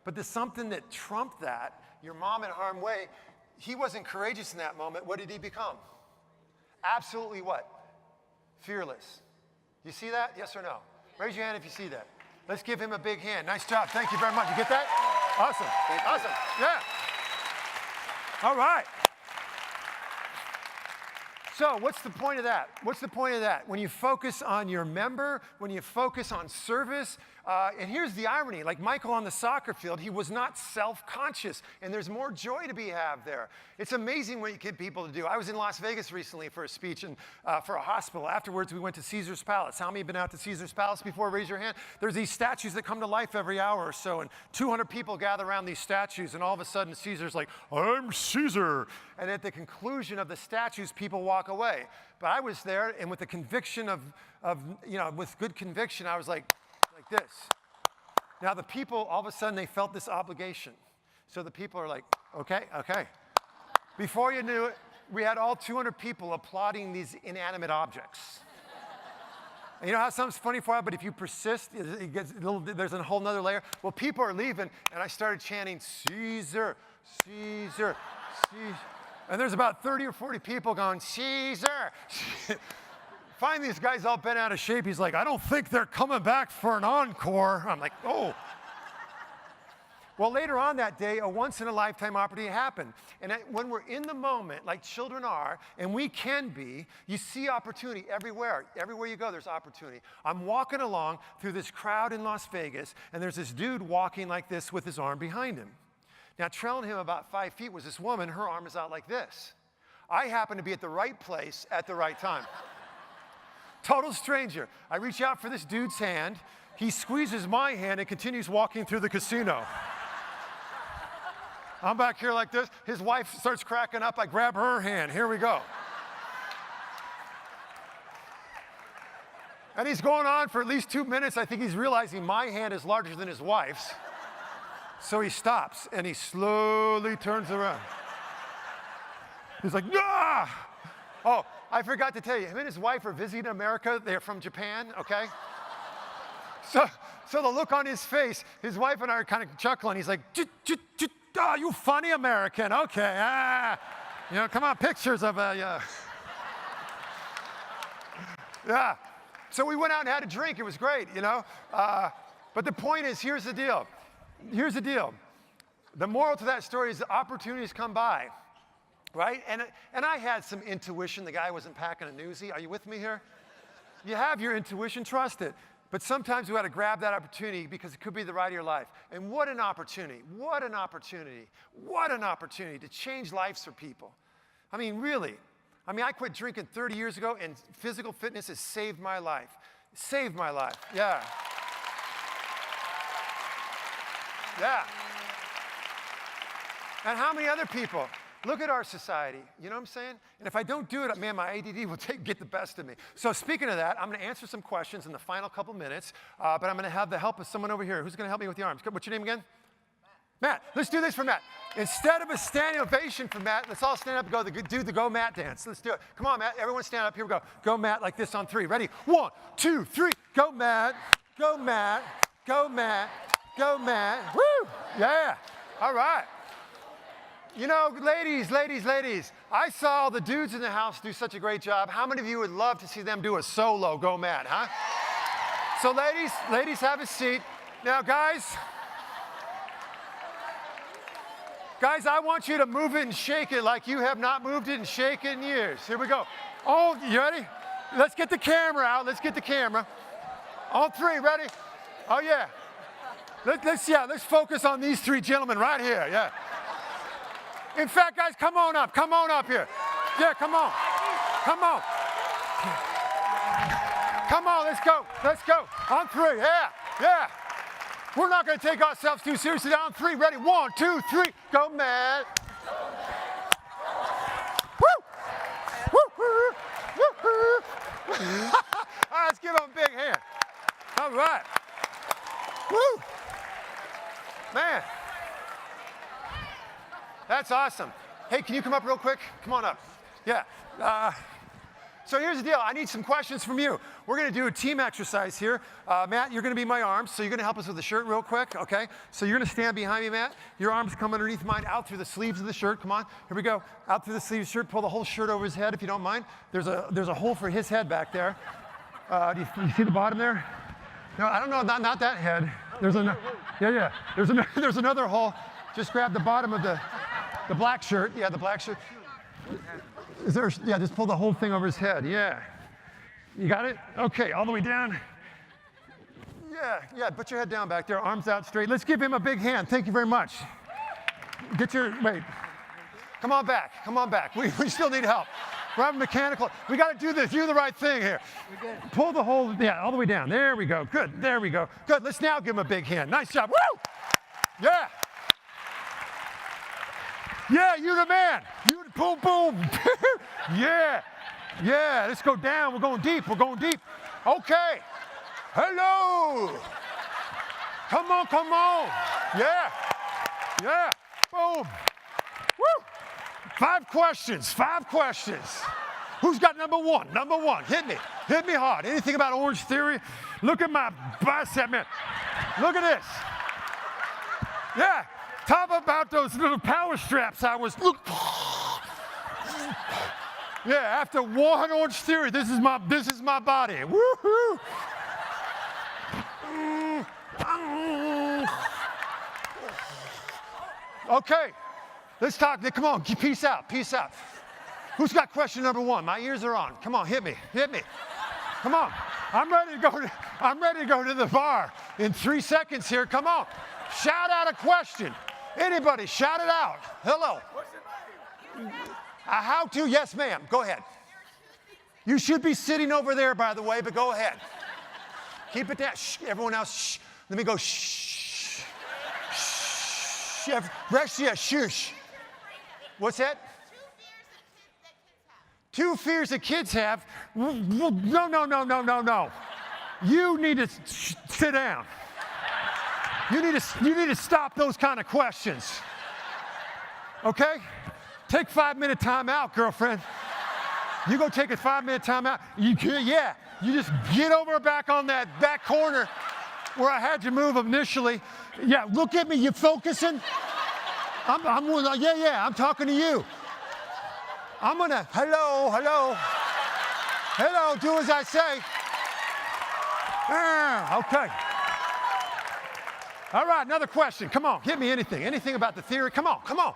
S2: But there's something that trumped that. Your mom in harm's way, he wasn't courageous in that moment. What did he become? Absolutely what? Fearless. You see that? Yes or no? Raise your hand if you see that. Let's give him a big hand. Nice job. Thank you very much. You get that? Awesome. Awesome. Yeah. All right. So what's the point of that? What's the point of that? When you focus on your member, when you focus on service, and here's the irony, like Michael on the soccer field, he was not self-conscious, and there's more joy to be had there. It's amazing what you get people to do. I was in Las Vegas recently for a speech and for a hospital. Afterwards, we went to Caesar's Palace. How many have been out to Caesar's Palace before? Raise your hand. There's these statues that come to life every hour or so, and 200 people gather around these statues, and all of a sudden, Caesar's like, I'm Caesar. And at the conclusion of the statues, people walk away. But I was there, and with the conviction with good conviction, I was like this. Now the people, all of a sudden, they felt this obligation. So the people are like, okay. Before you knew it, we had all 200 people applauding these inanimate objects. And you know how something's funny for you, but if you persist, there's a whole nother layer. Well, people are leaving, and I started chanting, Caesar, Caesar, Caesar. And there's about 30 or 40 people going, Caesar. Finally, this guy's all bent out of shape. He's like, I don't think they're coming back for an encore. I'm like, oh. Well, later on that day, a once-in-a-lifetime opportunity happened. And when we're in the moment, like children are, and we can be, you see opportunity everywhere. Everywhere you go, there's opportunity. I'm walking along through this crowd in Las Vegas, and there's this dude walking like this with his arm behind him. Now, trailing him about 5 feet was this woman. Her arm is out like this. I happen to be at the right place at the right time. Total stranger. I reach out for this dude's hand. He squeezes my hand and continues walking through the casino. I'm back here like this. His wife starts cracking up. I grab her hand. Here we go. And he's going on for at least 2 minutes. I think he's realizing my hand is larger than his wife's. So he stops, and he slowly turns around. He's like, nah! Oh, I forgot to tell you, him and his wife are visiting America. They're from Japan, okay? So the look on his face, his wife and I are kind of chuckling. He's like, you funny American, okay. Come on, pictures of yeah. So we went out and had a drink. It was great, But the point is, here's the deal. The moral to that story is the opportunities come by, right? And I had some intuition. The guy wasn't packing a newsie. Are you with me here? You have your intuition, trust it. But sometimes we got to grab that opportunity because it could be the ride of your life. And what an opportunity. What an opportunity. What an opportunity to change lives for people. I mean, really. I mean, I quit drinking 30 years ago, and physical fitness has saved my life. Saved my life. Yeah. Yeah. And how many other people? Look at our society. You know what I'm saying? And if I don't do it, man, my ADD will get the best of me. So speaking of that, I'm going to answer some questions in the final couple minutes, but I'm going to have the help of someone over here. Who's going to help me with the arms? What's your name again? Matt. Let's do this for Matt. Instead of a standing ovation for Matt, let's all stand up and do the Go Matt dance. Let's do it. Come on, Matt. Everyone stand up. Here we go. Go Matt like this on 3. Ready? 1, 2, 3. Go Matt. Go Matt. Go Matt. Go Matt. Woo! Yeah. All right. You know, ladies, I saw the dudes in the house do such a great job. How many of you would love to see them do a solo Go Matt, huh? So ladies, have a seat. Now, guys, I want you to move it and shake it like you have not moved it and shaken it in years. Here we go. Oh, you ready? Let's get the camera out. Let's get the camera. On 3, ready? Oh, yeah. Let's focus on these 3 gentlemen right here, yeah. In fact, guys, come on up here. Yeah, come on. Come on, let's go. On 3, yeah. We're not going to take ourselves too seriously. On 3, ready? 1, 2, 3, go, Matt. Woo! All right, let's give them a big hand. All right. Woo! Man. That's awesome. Hey, can you come up real quick? Come on up. Yeah. So here's the deal. I need some questions from you. We're going to do a team exercise here. Matt, you're going to be my arms, so you're going to help us with the shirt real quick, okay? So you're going to stand behind me, Matt. Your arms come underneath mine, out through the sleeves of the shirt. Come on. Here we go. Out through the sleeves of the shirt. Pull the whole shirt over his head, if you don't mind. There's a hole for his head back there. Do you see the bottom there? No, I don't know. Not that head. There's another. Yeah. There's another hole. Just grab the bottom of the black shirt. Yeah, the black shirt. Just pull the whole thing over his head. Yeah. You got it? Okay, all the way down. Yeah, put your head down back there, arms out straight. Let's give him a big hand. Thank you very much. Wait. Come on back. We still need help. We're having mechanical. We got to do this. Do the right thing here. Pull the whole, all the way down. There we go. Good. There we go. Good. Let's now give him a big hand. Nice job. Woo! Yeah. Yeah, you the man. You boom, boom. Yeah. Let's go down. We're going deep. Okay. Hello. Come on. Yeah. Boom. Woo. 5 questions. Who's got number one? Hit me hard. Anything about Orangetheory? Look at my bicep, man. Look at this. Yeah. Talk about those little power straps I was. Yeah, after one Orangetheory, this is my body. Woohoo! Okay, let's talk. Come on, peace out. Who's got question number 1? My ears are on. Come on, hit me. Come on. I'm ready to go to the bar in 3 seconds here. Come on. Shout out a question. Anybody, shout it out. Hello. How to? Yes, ma'am. Go ahead. You should be sitting over there, by the way, but go ahead. Keep it down. Shh. Everyone else, shh. Let me go, shh. Shh. Shush. What's that? 2 fears that kids have. No. You need to sit down. You need to stop those kind of questions. Okay? Take 5-minute time out, girlfriend. You go take a 5-minute time out. You just get over back on that back corner where I had you move initially. Yeah, look at me. You focusing? I'm talking to you. I'm gonna hello. Do as I say. Okay. All right, another question. Come on, hit me anything about the theory. Come on.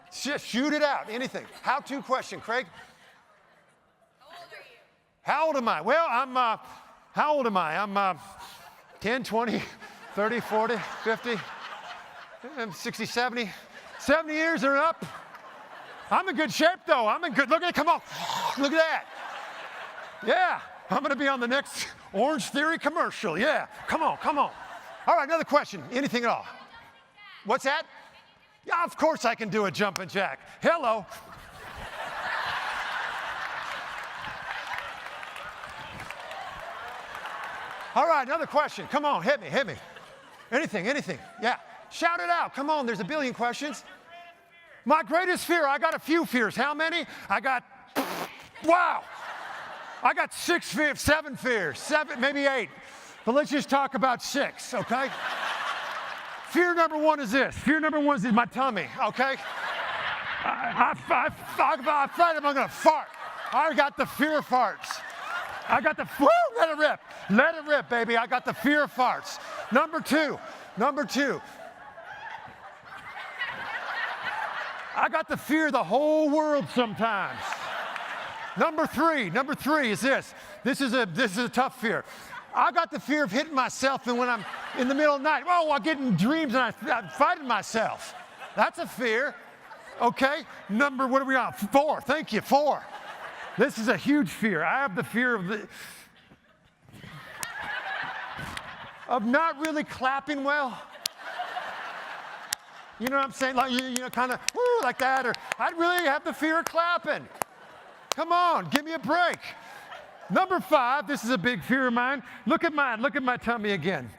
S2: Just shoot it out, anything. How-to question, Craig.
S3: How old are you?
S2: How old am I? Well, How old am I? I'm 10, 20, 30, 40, 50, I'm 60, 70. 70 years or up. I'm in good shape, though. I'm in good. Look at it. Come on. Look at that. Yeah. I'm going to be on the next Orangetheory commercial. Yeah. Come on. Come on. All right. Another question. Anything at all? What's that? Yeah, of course I can do a jumping jack. Hello. All right. Another question. Come on. Hit me. Hit me. Anything. Anything. Yeah. Shout it out. Come on. There's a billion questions. My greatest fear, I got a few fears. How many? Wow. I got 6 fears, 7 fears, 7, maybe 8. But let's just talk about 6, okay? Fear number 1 is this. Fear number 1 is my tummy, okay? I'm afraid I'm going to fart. I got the fear of farts. I got the, woo, let it rip. Let it rip, baby. I got the fear of farts. Number 2. I got the fear of the whole world sometimes. Number three is this. This is a tough fear. I got the fear of hitting myself, and when I'm in the middle of the night, I get in dreams and I'm fighting myself. That's a fear. Okay, what are we on? 4, thank you, 4. This is a huge fear. I have the fear of not really clapping well. You know what I'm saying? Like, kind of, like that. Or I'd really have the fear of clapping. Come on, give me a break. Number 5, this is a big fear of mine. Look at my tummy again.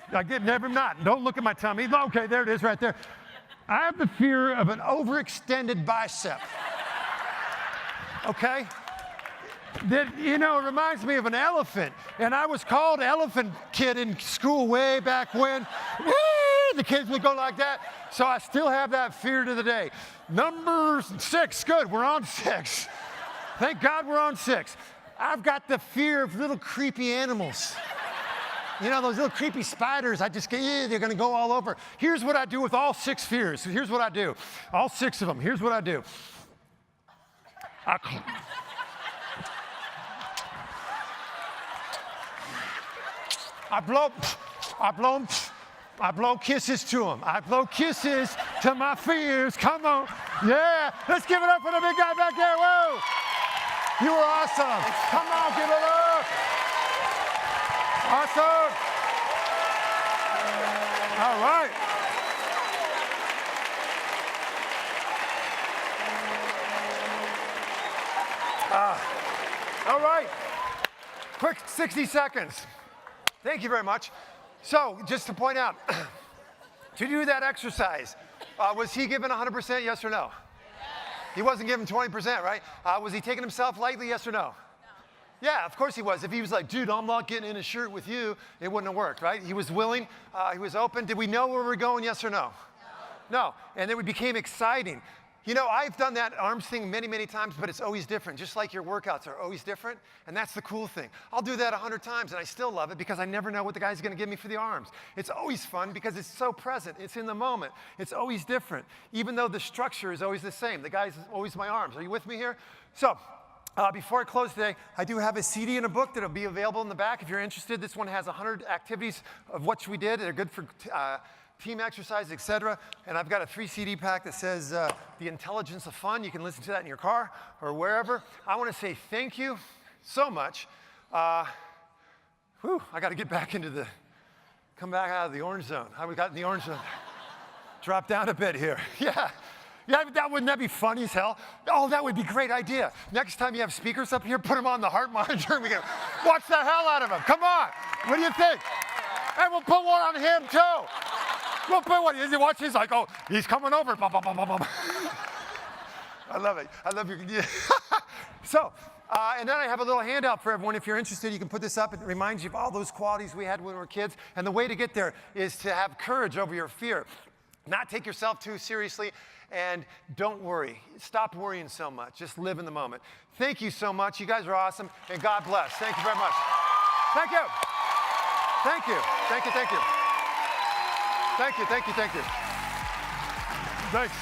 S2: Don't look at my tummy. Okay, there it is right there. I have the fear of an overextended bicep. Okay? That, it reminds me of an elephant. And I was called Elephant Kid in school way back when. Woo! The kids would go like that. So I still have that fear to the day. Number 6, good, we're on 6. Thank God we're on 6. I've got the fear of little creepy animals. Those little creepy spiders, they're going to go all over. Here's what I do with all 6 fears. Here's what I do. All 6 of them. Here's what I do. I blow kisses to them. I blow kisses to my fears. Come on. Yeah. Let's give it up for the big guy back there. Whoa. You were awesome. Come on, give it up. Awesome. All right. All right. Quick 60 seconds. Thank you very much. So, just to point out, to do that exercise, was he given 100%, yes or no? He wasn't given 20%, right? Was he taking himself lightly, yes or no? Yeah, of course he was. If he was like, dude, I'm not getting in a shirt with you, it wouldn't have worked, right? He was willing, he was open. Did we know where we were going, yes or no? No. And then it became exciting. I've done that arms thing many, many times, but it's always different. Just like your workouts are always different, and that's the cool thing. I'll do that 100 times, and I still love it because I never know what the guy's going to give me for the arms. It's always fun because it's so present. It's in the moment. It's always different, even though the structure is always the same. The guy's always my arms. Are you with me here? So, before I close today, I do have a CD and a book that will be available in the back if you're interested. This one has 100 activities of what we did. They're good for team exercise, etc. And I've got a 3 CD pack that says The Intelligence of Fun. You can listen to that in your car or wherever. I want to say thank you so much. I got to get back come back out of the orange zone. How we got in the orange zone? Drop down a bit here. Yeah, wouldn't that be funny as hell? Oh, that would be a great idea. Next time you have speakers up here, put them on the heart monitor and we can watch the hell out of them. Come on. What do you think? And we'll put one on him too. We'll put one. He watches. He's like, oh, he's coming over. Bum, bum, bum, bum, bum. I love it. I love your. So, and then I have a little handout for everyone. If you're interested, you can put this up. It reminds you of all those qualities we had when we were kids. And the way to get there is to have courage over your fear. Not take yourself too seriously. And don't worry. Stop worrying so much. Just live in the moment. Thank you so much. You guys are awesome. And God bless. Thank you very much. Thank you. Thank you. Thank you. Thank you. Thank you. Thank you. Thank you. Thanks.